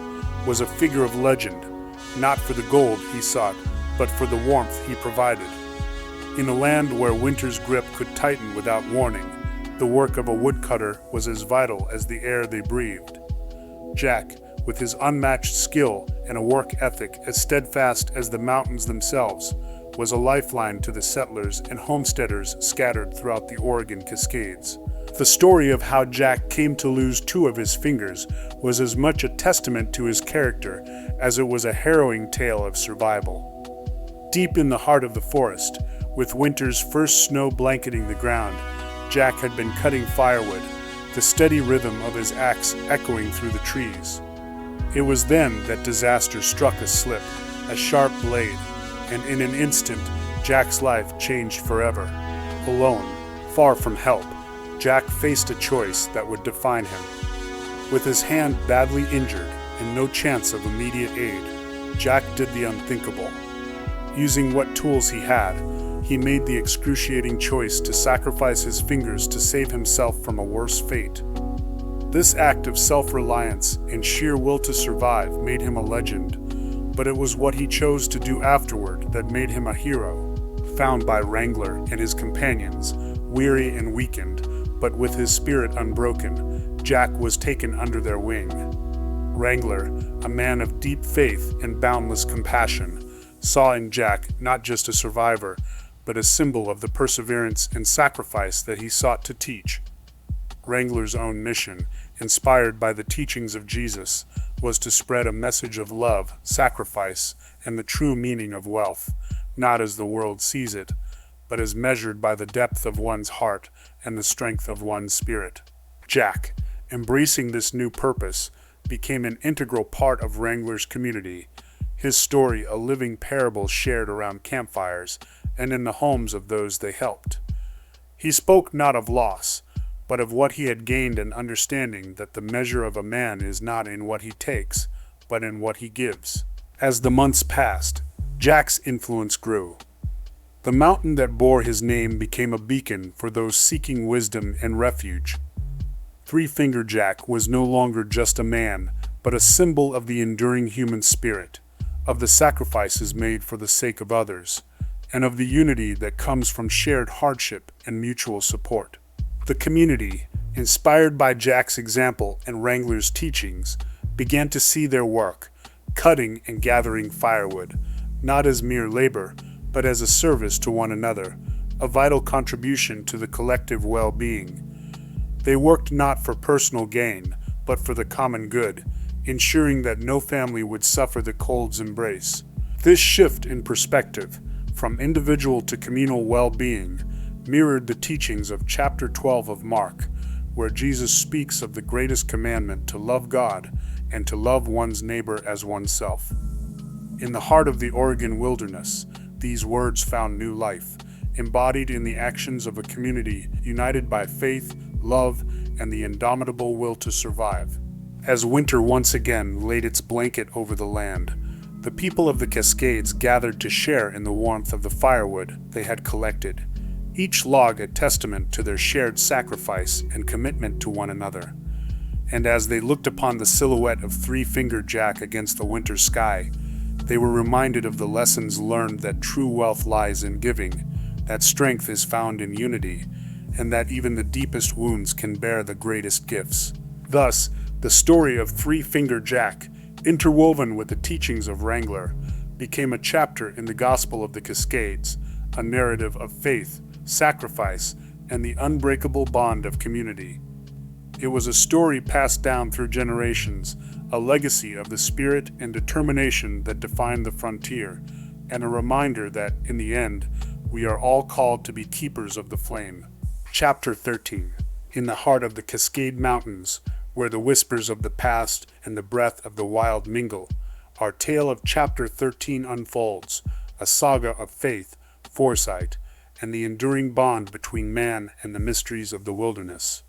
was a figure of legend, not for the gold he sought, but for the warmth he provided. In a land where winter's grip could tighten without warning, the work of a woodcutter was as vital as the air they breathed. Jack, with his unmatched skill and a work ethic as steadfast as the mountains themselves, was a lifeline to the settlers and homesteaders scattered throughout the Oregon Cascades. The story of how Jack came to lose two of his fingers was as much a testament to his character as it was a harrowing tale of survival. Deep in the heart of the forest, with winter's first snow blanketing the ground, Jack had been cutting firewood, the steady rhythm of his axe echoing through the trees. It was then that disaster struck a slip, a sharp blade, and in an instant, Jack's life changed forever. Alone, far from help, Jack faced a choice that would define him. With his hand badly injured and no chance of immediate aid, Jack did the unthinkable. Using what tools he had, he made the excruciating choice to sacrifice his fingers to save himself from a worse fate. This act of self-reliance and sheer will to survive made him a legend, but it was what he chose to do afterward that made him a hero. Found by Wrangler and his companions, weary and weakened, but with his spirit unbroken, Jack was taken under their wing. Wrangler, a man of deep faith and boundless compassion, saw in Jack not just a survivor, but a symbol of the perseverance and sacrifice that he sought to teach. Wrangler's own mission, inspired by the teachings of Jesus, was to spread a message of love, sacrifice, and the true meaning of wealth, not as the world sees it, but as measured by the depth of one's heart and the strength of one's spirit. Jack, embracing this new purpose, became an integral part of Wrangler's community, his story a living parable shared around campfires and in the homes of those they helped. He spoke not of loss, but of what he had gained, and understanding that the measure of a man is not in what he takes, but in what he gives. As the months passed, Jack's influence grew. The mountain that bore his name became a beacon for those seeking wisdom and refuge. Three-Finger Jack was no longer just a man, but a symbol of the enduring human spirit, of the sacrifices made for the sake of others, and of the unity that comes from shared hardship and mutual support. The community, inspired by Jack's example and Wrangler's teachings, began to see their work, cutting and gathering firewood, not as mere labor, but as a service to one another, a vital contribution to the collective well-being. They worked not for personal gain, but for the common good, ensuring that no family would suffer the cold's embrace. This shift in perspective, from individual to communal well-being, mirrored the teachings of chapter 12 of Mark, where Jesus speaks of the greatest commandment to love God and to love one's neighbor as oneself. In the heart of the Oregon wilderness, these words found new life, embodied in the actions of a community united by faith, love, and the indomitable will to survive. As winter once again laid its blanket over the land, the people of the Cascades gathered to share in the warmth of the firewood they had collected, each log a testament to their shared sacrifice and commitment to one another. And as they looked upon the silhouette of Three-Finger Jack against the winter sky, they were reminded of the lessons learned that true wealth lies in giving, that strength is found in unity, and that even the deepest wounds can bear the greatest gifts. Thus, the story of Three-Finger Jack, interwoven with the teachings of Wrangler, became a chapter in the Gospel of the Cascades, a narrative of faith, sacrifice, and the unbreakable bond of community. It was a story passed down through generations, a legacy of the spirit and determination that defined the frontier, and a reminder that, in the end, we are all called to be keepers of the flame. Chapter 13. In the heart of the Cascade Mountains, where the whispers of the past and the breath of the wild mingle, our tale of Chapter 13 unfolds, a saga of faith, foresight, and the enduring bond between man and the mysteries of the wilderness.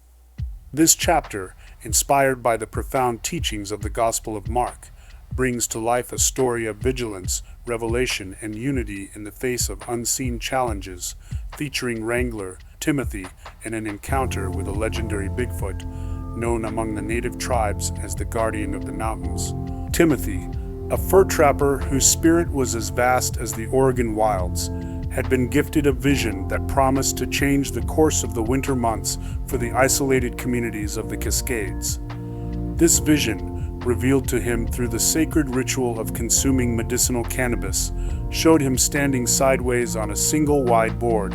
This chapter, inspired by the profound teachings of the Gospel of Mark, brings to life a story of vigilance, revelation, and unity in the face of unseen challenges, featuring Wrangler, Timothy, and an encounter with a legendary Bigfoot, known among the native tribes as the Guardian of the Mountains. Timothy, a fur trapper whose spirit was as vast as the Oregon wilds, had been gifted a vision that promised to change the course of the winter months for the isolated communities of the Cascades. This vision, revealed to him through the sacred ritual of consuming medicinal cannabis, showed him standing sideways on a single wide board,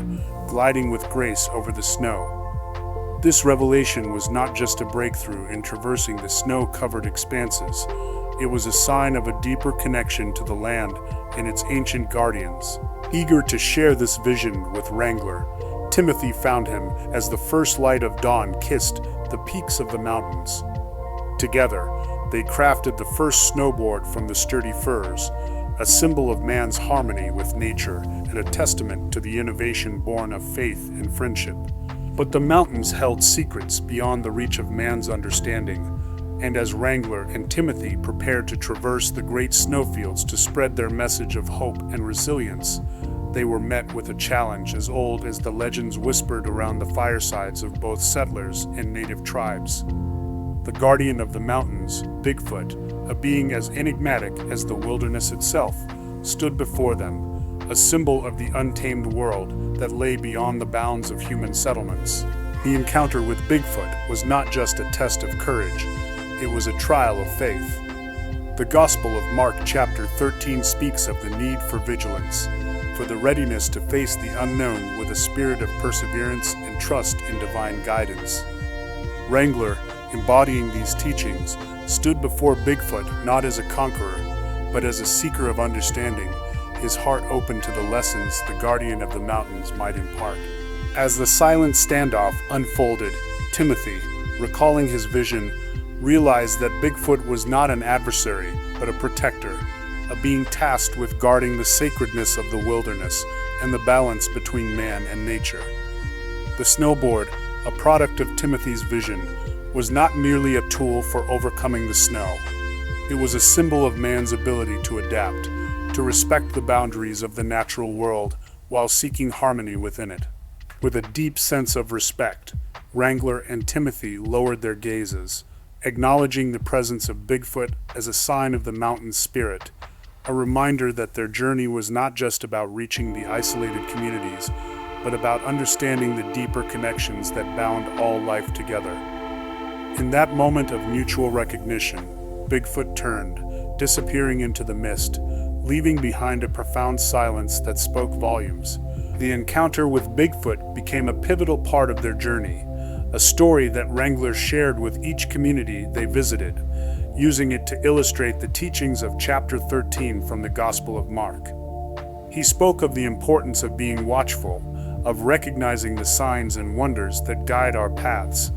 gliding with grace over the snow. This revelation was not just a breakthrough in traversing the snow-covered expanses. It was a sign of a deeper connection to the land and its ancient guardians. Eager to share this vision with Wrangler, Timothy found him as the first light of dawn kissed the peaks of the mountains. Together, they crafted the first snowboard from the sturdy firs, a symbol of man's harmony with nature and a testament to the innovation born of faith and friendship. But the mountains held secrets beyond the reach of man's understanding, and as Wrangler and Timothy prepared to traverse the great snowfields to spread their message of hope and resilience, they were met with a challenge as old as the legends whispered around the firesides of both settlers and native tribes. the guardian of the mountains, Bigfoot, a being as enigmatic as the wilderness itself, stood before them, a symbol of the untamed world that lay beyond the bounds of human settlements. The encounter with Bigfoot was not just a test of courage, it was a trial of faith. The Gospel of Mark chapter 13 speaks of the need for vigilance, for the readiness to face the unknown with a spirit of perseverance and trust in divine guidance. Wrangler, embodying these teachings, stood before Bigfoot not as a conqueror, but as a seeker of understanding, his heart open to the lessons the guardian of the mountains might impart. As the silent standoff unfolded, Timothy, recalling his vision, realized that Bigfoot was not an adversary, but a protector, a being tasked with guarding the sacredness of the wilderness and the balance between man and nature. The snowboard, a product of Timothy's vision, was not merely a tool for overcoming the snow. It was a symbol of man's ability to adapt, to respect the boundaries of the natural world while seeking harmony within it. With a deep sense of respect, Wrangler and Timothy lowered their gazes, acknowledging the presence of Bigfoot as a sign of the mountain's spirit, a reminder that their journey was not just about reaching the isolated communities, but about understanding the deeper connections that bound all life together. In that moment of mutual recognition, Bigfoot turned, disappearing into the mist, leaving behind a profound silence that spoke volumes. The encounter with Bigfoot became a pivotal part of their journey, a story that Wrangler shared with each community they visited, using it to illustrate the teachings of chapter 13 from the Gospel of Mark. He spoke of the importance of being watchful, of recognizing the signs and wonders that guide our paths,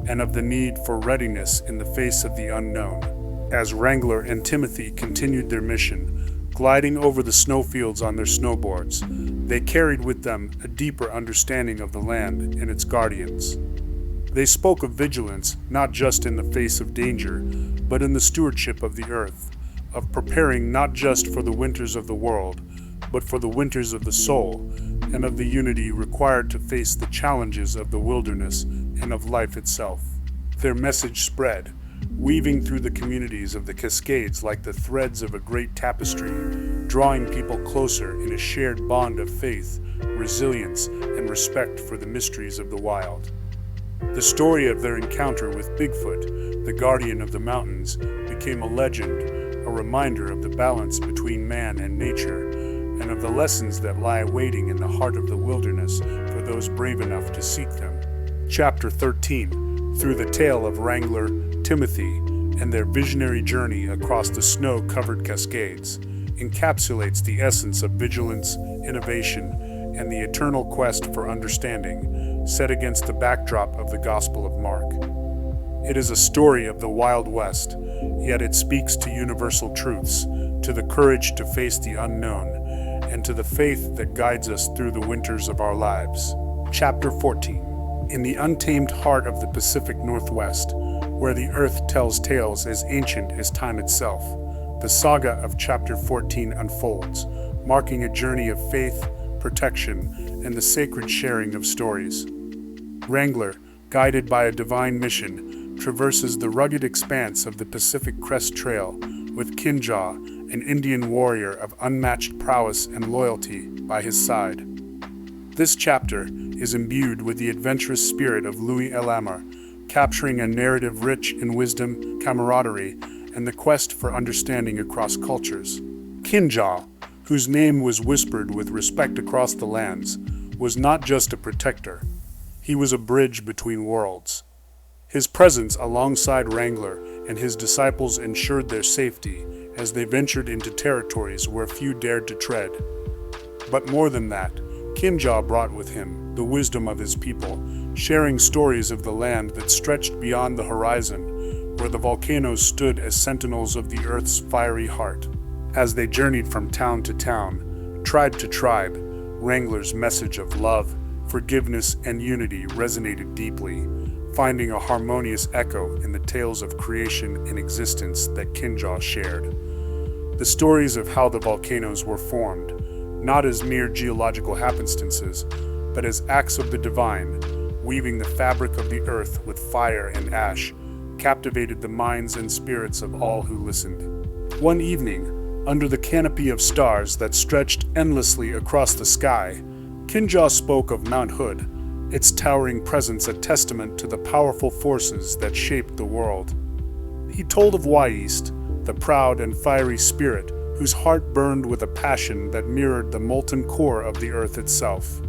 and of the need for readiness in the face of the unknown. As Wrangler and Timothy continued their mission, gliding over the snowfields on their snowboards, they carried with them a deeper understanding of the land and its guardians. They spoke of vigilance not just in the face of danger, but in the stewardship of the earth, of preparing not just for the winters of the world, but for the winters of the soul, and of the unity required to face the challenges of the wilderness and of life itself. Their message spread, weaving through the communities of the Cascades like the threads of a great tapestry, drawing people closer in a shared bond of faith, resilience, and respect for the mysteries of the wild. The story of their encounter with Bigfoot, the guardian of the mountains, became a legend, a reminder of the balance between man and nature, and of the lessons that lie waiting in the heart of the wilderness for those brave enough to seek them. Chapter 13, through the tale of Wrangler, Timothy, and their visionary journey across the snow-covered Cascades, encapsulates the essence of vigilance, innovation, and the eternal quest for understanding, set against the backdrop of the Gospel of Mark. It is a story of the Wild West, yet it speaks to universal truths, to the courage to face the unknown, and to the faith that guides us through the winters of our lives. Chapter 14. In the untamed heart of the Pacific Northwest, where the earth tells tales as ancient as time itself, the saga of Chapter 14 unfolds, marking a journey of faith, protection, and the sacred sharing of stories. Wrangler, guided by a divine mission, traverses the rugged expanse of the Pacific Crest Trail with Kinjaw, an Indian warrior of unmatched prowess and loyalty, by his side. This chapter is imbued with the adventurous spirit of Louis L'Amour, capturing a narrative rich in wisdom, camaraderie, and the quest for understanding across cultures. Kinjaw, whose name was whispered with respect across the lands, was not just a protector. He was a bridge between worlds. His presence alongside Wrangler and his disciples ensured their safety as they ventured into territories where few dared to tread. But more than that, Kinjaw brought with him the wisdom of his people, sharing stories of the land that stretched beyond the horizon, where the volcanoes stood as sentinels of the earth's fiery heart. As they journeyed from town to town, tribe to tribe, Wrangler's message of love, forgiveness, and unity resonated deeply, finding a harmonious echo in the tales of creation and existence that Kinjaw shared. The stories of how the volcanoes were formed, not as mere geological happenstances, but as acts of the divine, weaving the fabric of the earth with fire and ash, captivated the minds and spirits of all who listened. One evening, under the canopy of stars that stretched endlessly across the sky, Kinjaw spoke of Mount Hood, its towering presence a testament to the powerful forces that shaped the world. He told of Wyeast, the proud and fiery spirit whose heart burned with a passion that mirrored the molten core of the earth itself.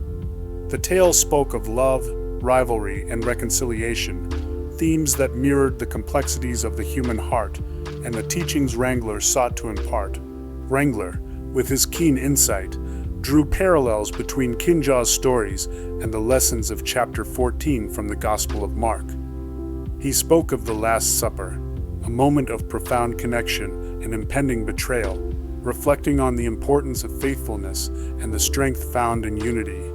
The tale spoke of love, rivalry, and reconciliation, themes that mirrored the complexities of the human heart and the teachings Wrangler sought to impart. Wrangler, with his keen insight, drew parallels between Kinjaw's stories and the lessons of chapter 14 from the Gospel of Mark. He spoke of the Last Supper, a moment of profound connection and impending betrayal, reflecting on the importance of faithfulness and the strength found in unity.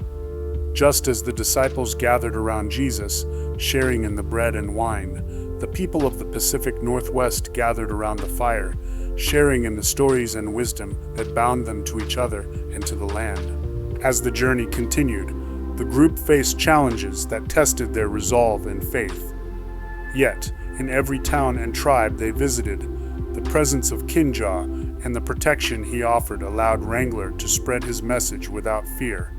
Just as the disciples gathered around Jesus, sharing in the bread and wine, the people of the Pacific Northwest gathered around the fire, sharing in the stories and wisdom that bound them to each other and to the land. As the journey continued, the group faced challenges that tested their resolve and faith. Yet, in every town and tribe they visited, the presence of Kinjaw and the protection he offered allowed Wrangler to spread his message without fear.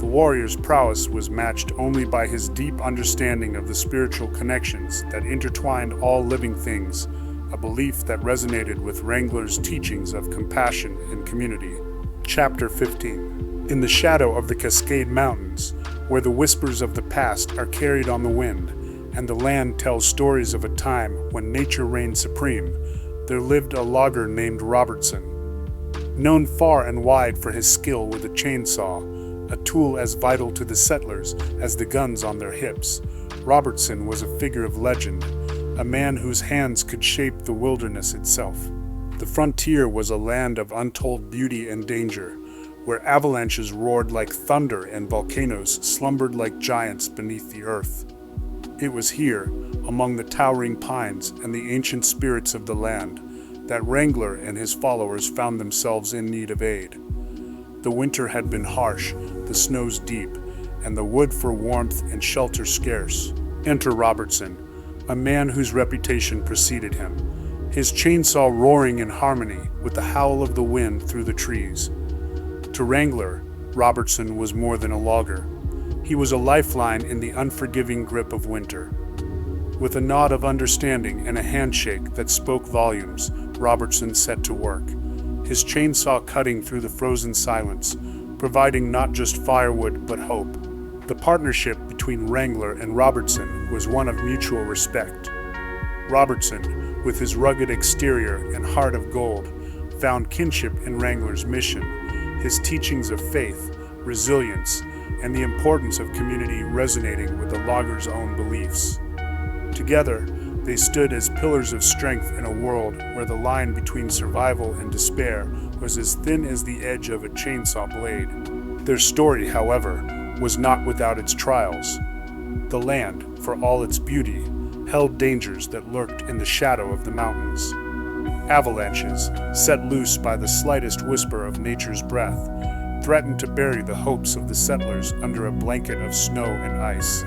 The warrior's prowess was matched only by his deep understanding of the spiritual connections that intertwined all living things, a belief that resonated with Wrangler's teachings of compassion and community. Chapter 15. In the shadow of the Cascade Mountains, where the whispers of the past are carried on the wind, and the land tells stories of a time when nature reigned supreme, there lived a logger named Robertson. Known far and wide for his skill with a chainsaw, a tool as vital to the settlers as the guns on their hips, Robertson was a figure of legend, a man whose hands could shape the wilderness itself. The frontier was a land of untold beauty and danger, where avalanches roared like thunder and volcanoes slumbered like giants beneath the earth. It was here, among the towering pines and the ancient spirits of the land, that Wrangler and his followers found themselves in need of aid. The winter had been harsh, the snows deep, and the wood for warmth and shelter scarce. Enter Robertson, a man whose reputation preceded him, his chainsaw roaring in harmony with the howl of the wind through the trees. To Wrangler, Robertson was more than a logger. He was a lifeline in the unforgiving grip of winter. With a nod of understanding and a handshake that spoke volumes, Robertson set to work, his chainsaw cutting through the frozen silence, providing not just firewood but hope. The partnership between Wrangler and Robertson was one of mutual respect. Robertson, with his rugged exterior and heart of gold, found kinship in Wrangler's mission, his teachings of faith, resilience, and the importance of community resonating with the logger's own beliefs. Together, they stood as pillars of strength in a world where the line between survival and despair was as thin as the edge of a chainsaw blade. Their story, however, was not without its trials. The land, for all its beauty, held dangers that lurked in the shadow of the mountains. Avalanches, set loose by the slightest whisper of nature's breath, threatened to bury the hopes of the settlers under a blanket of snow and ice.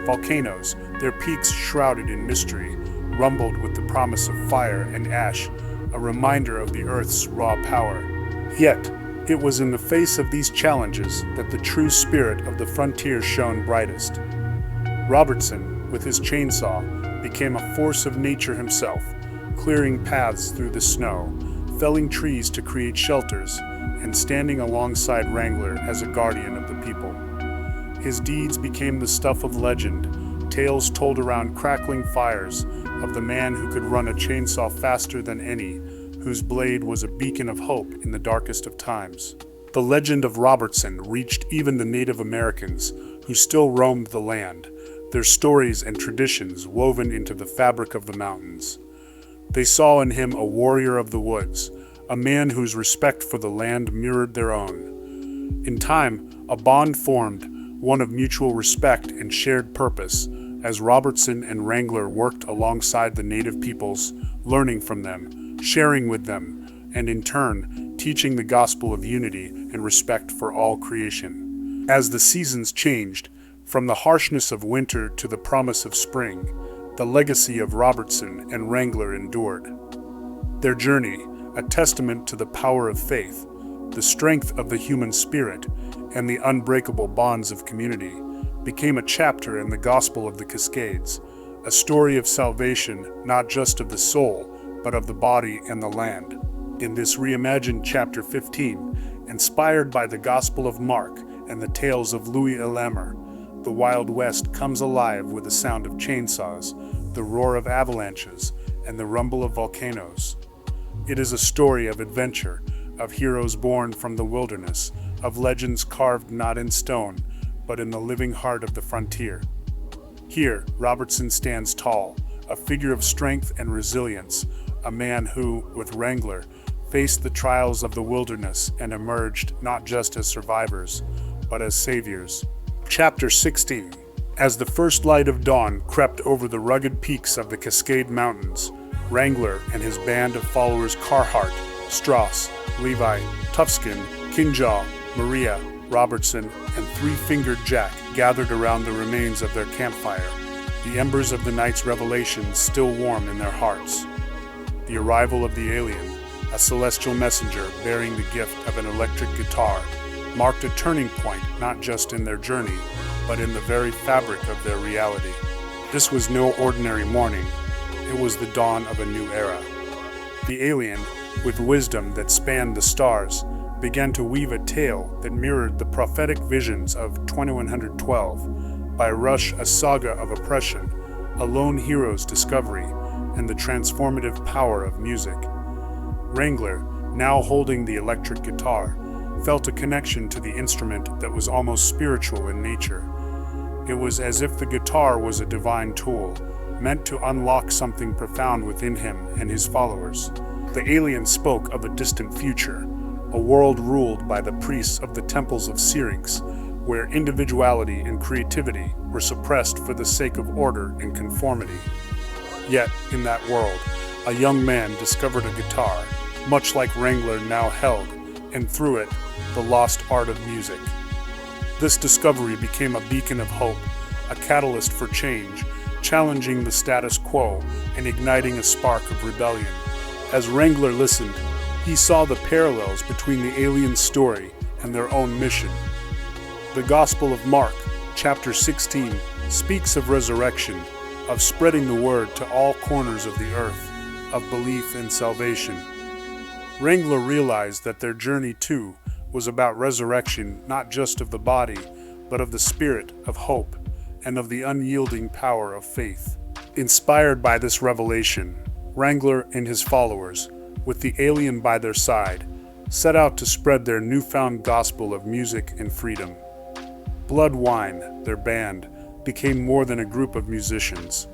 Volcanoes, their peaks shrouded in mystery, rumbled with the promise of fire and ash, a reminder of the earth's raw power. Yet, it was in the face of these challenges that the true spirit of the frontier shone brightest. Robertson, with his chainsaw, became a force of nature himself, clearing paths through the snow, felling trees to create shelters, and standing alongside Wrangler as a guardian of the people. His deeds became the stuff of legend, tales told around crackling fires of the man who could run a chainsaw faster than any, whose blade was a beacon of hope in the darkest of times. The legend of Robertson reached even the Native Americans, who still roamed the land, their stories and traditions woven into the fabric of the mountains. They saw in him a warrior of the woods, a man whose respect for the land mirrored their own. In time, a bond formed, one of mutual respect and shared purpose, as Robertson and Wrangler worked alongside the native peoples, learning from them, sharing with them, and in turn, teaching the gospel of unity and respect for all creation. As the seasons changed, from the harshness of winter to the promise of spring, the legacy of Robertson and Wrangler endured. Their journey, a testament to the power of faith, the strength of the human spirit, and the unbreakable bonds of community, became a chapter in the Gospel of the Cascades, a story of salvation not just of the soul, but of the body and the land. In this reimagined Chapter 15, inspired by the Gospel of Mark and the tales of Louis Elammer, the Wild West comes alive with the sound of chainsaws, the roar of avalanches, and the rumble of volcanoes. It is a story of adventure, of heroes born from the wilderness, of legends carved not in stone, but in the living heart of the frontier. Here, Robertson stands tall, a figure of strength and resilience, a man who, with Wrangler, faced the trials of the wilderness and emerged not just as survivors, but as saviors. Chapter 16. As the first light of dawn crept over the rugged peaks of the Cascade Mountains, Wrangler and his band of followers Carhart, Strauss, Levi, Toughskin, Kinjaw, Maria, Robertson, and Three-Fingered Jack gathered around the remains of their campfire, the embers of the night's revelation still warm in their hearts. The arrival of the alien, a celestial messenger bearing the gift of an electric guitar, marked a turning point not just in their journey, but in the very fabric of their reality. This was no ordinary morning. It was the dawn of a new era. The alien, with wisdom that spanned the stars, began to weave a tale that mirrored the prophetic visions of 2112, by Rush a saga of oppression, a lone hero's discovery, and the transformative power of music. Wrangler, now holding the electric guitar, felt a connection to the instrument that was almost spiritual in nature. It was as if the guitar was a divine tool, meant to unlock something profound within him and his followers. The alien spoke of a distant future, a world ruled by the priests of the temples of Syrinx, where individuality and creativity were suppressed for the sake of order and conformity. Yet, in that world, a young man discovered a guitar, much like Wrangler now held, and through it, the lost art of music. This discovery became a beacon of hope, a catalyst for change, challenging the status quo and igniting a spark of rebellion. As Wrangler listened, he saw the parallels between the alien's story and their own mission. The Gospel of Mark, chapter 16, speaks of resurrection, of spreading the word to all corners of the earth, of belief in salvation. Wrangler realized that their journey, too, was about resurrection not just of the body, but of the spirit of hope and of the unyielding power of faith. Inspired by this revelation, Wrangler and his followers, with the alien by their side, set out to spread their newfound gospel of music and freedom. Blood Wine, their band, became more than a group of musicians.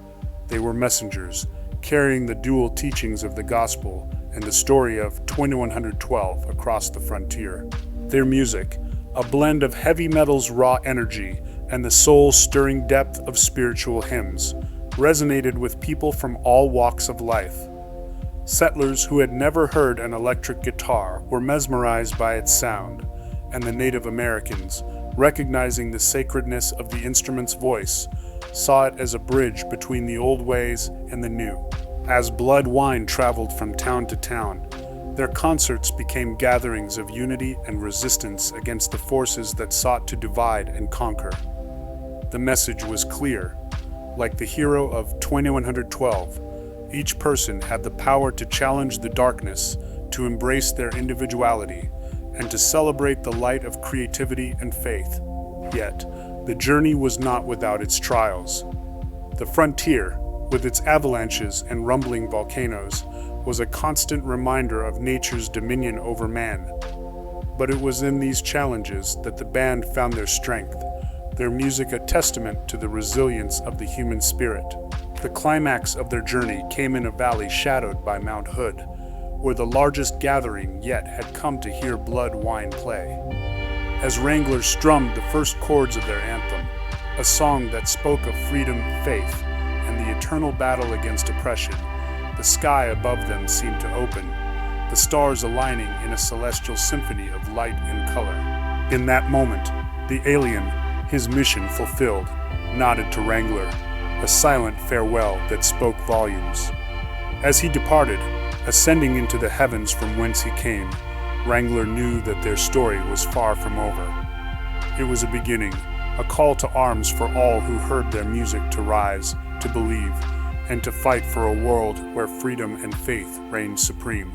They were messengers, carrying the dual teachings of the gospel and the story of 2112 across the frontier. Their music, a blend of heavy metal's raw energy and the soul-stirring depth of spiritual hymns, resonated with people from all walks of life. Settlers who had never heard an electric guitar were mesmerized by its sound, and the Native Americans, recognizing the sacredness of the instrument's voice, saw it as a bridge between the old ways and the new. As Blood Wine traveled from town to town, their concerts became gatherings of unity and resistance against the forces that sought to divide and conquer. The message was clear. Like the hero of 2112, each person had the power to challenge the darkness, to embrace their individuality, and to celebrate the light of creativity and faith. Yet, the journey was not without its trials. The frontier, with its avalanches and rumbling volcanoes, was a constant reminder of nature's dominion over man. But it was in these challenges that the band found their strength, their music a testament to the resilience of the human spirit. The climax of their journey came in a valley shadowed by Mount Hood, where the largest gathering yet had come to hear Blood Wine play. As Wrangler strummed the first chords of their anthem, a song that spoke of freedom, faith, and the eternal battle against oppression, the sky above them seemed to open, the stars aligning in a celestial symphony of light and color. In that moment, the alien, his mission fulfilled, nodded to Wrangler, a silent farewell that spoke volumes. As he departed, ascending into the heavens from whence he came, Wrangler knew that their story was far from over. It was a beginning, a call to arms for all who heard their music to rise, to believe, and to fight for a world where freedom and faith reigned supreme.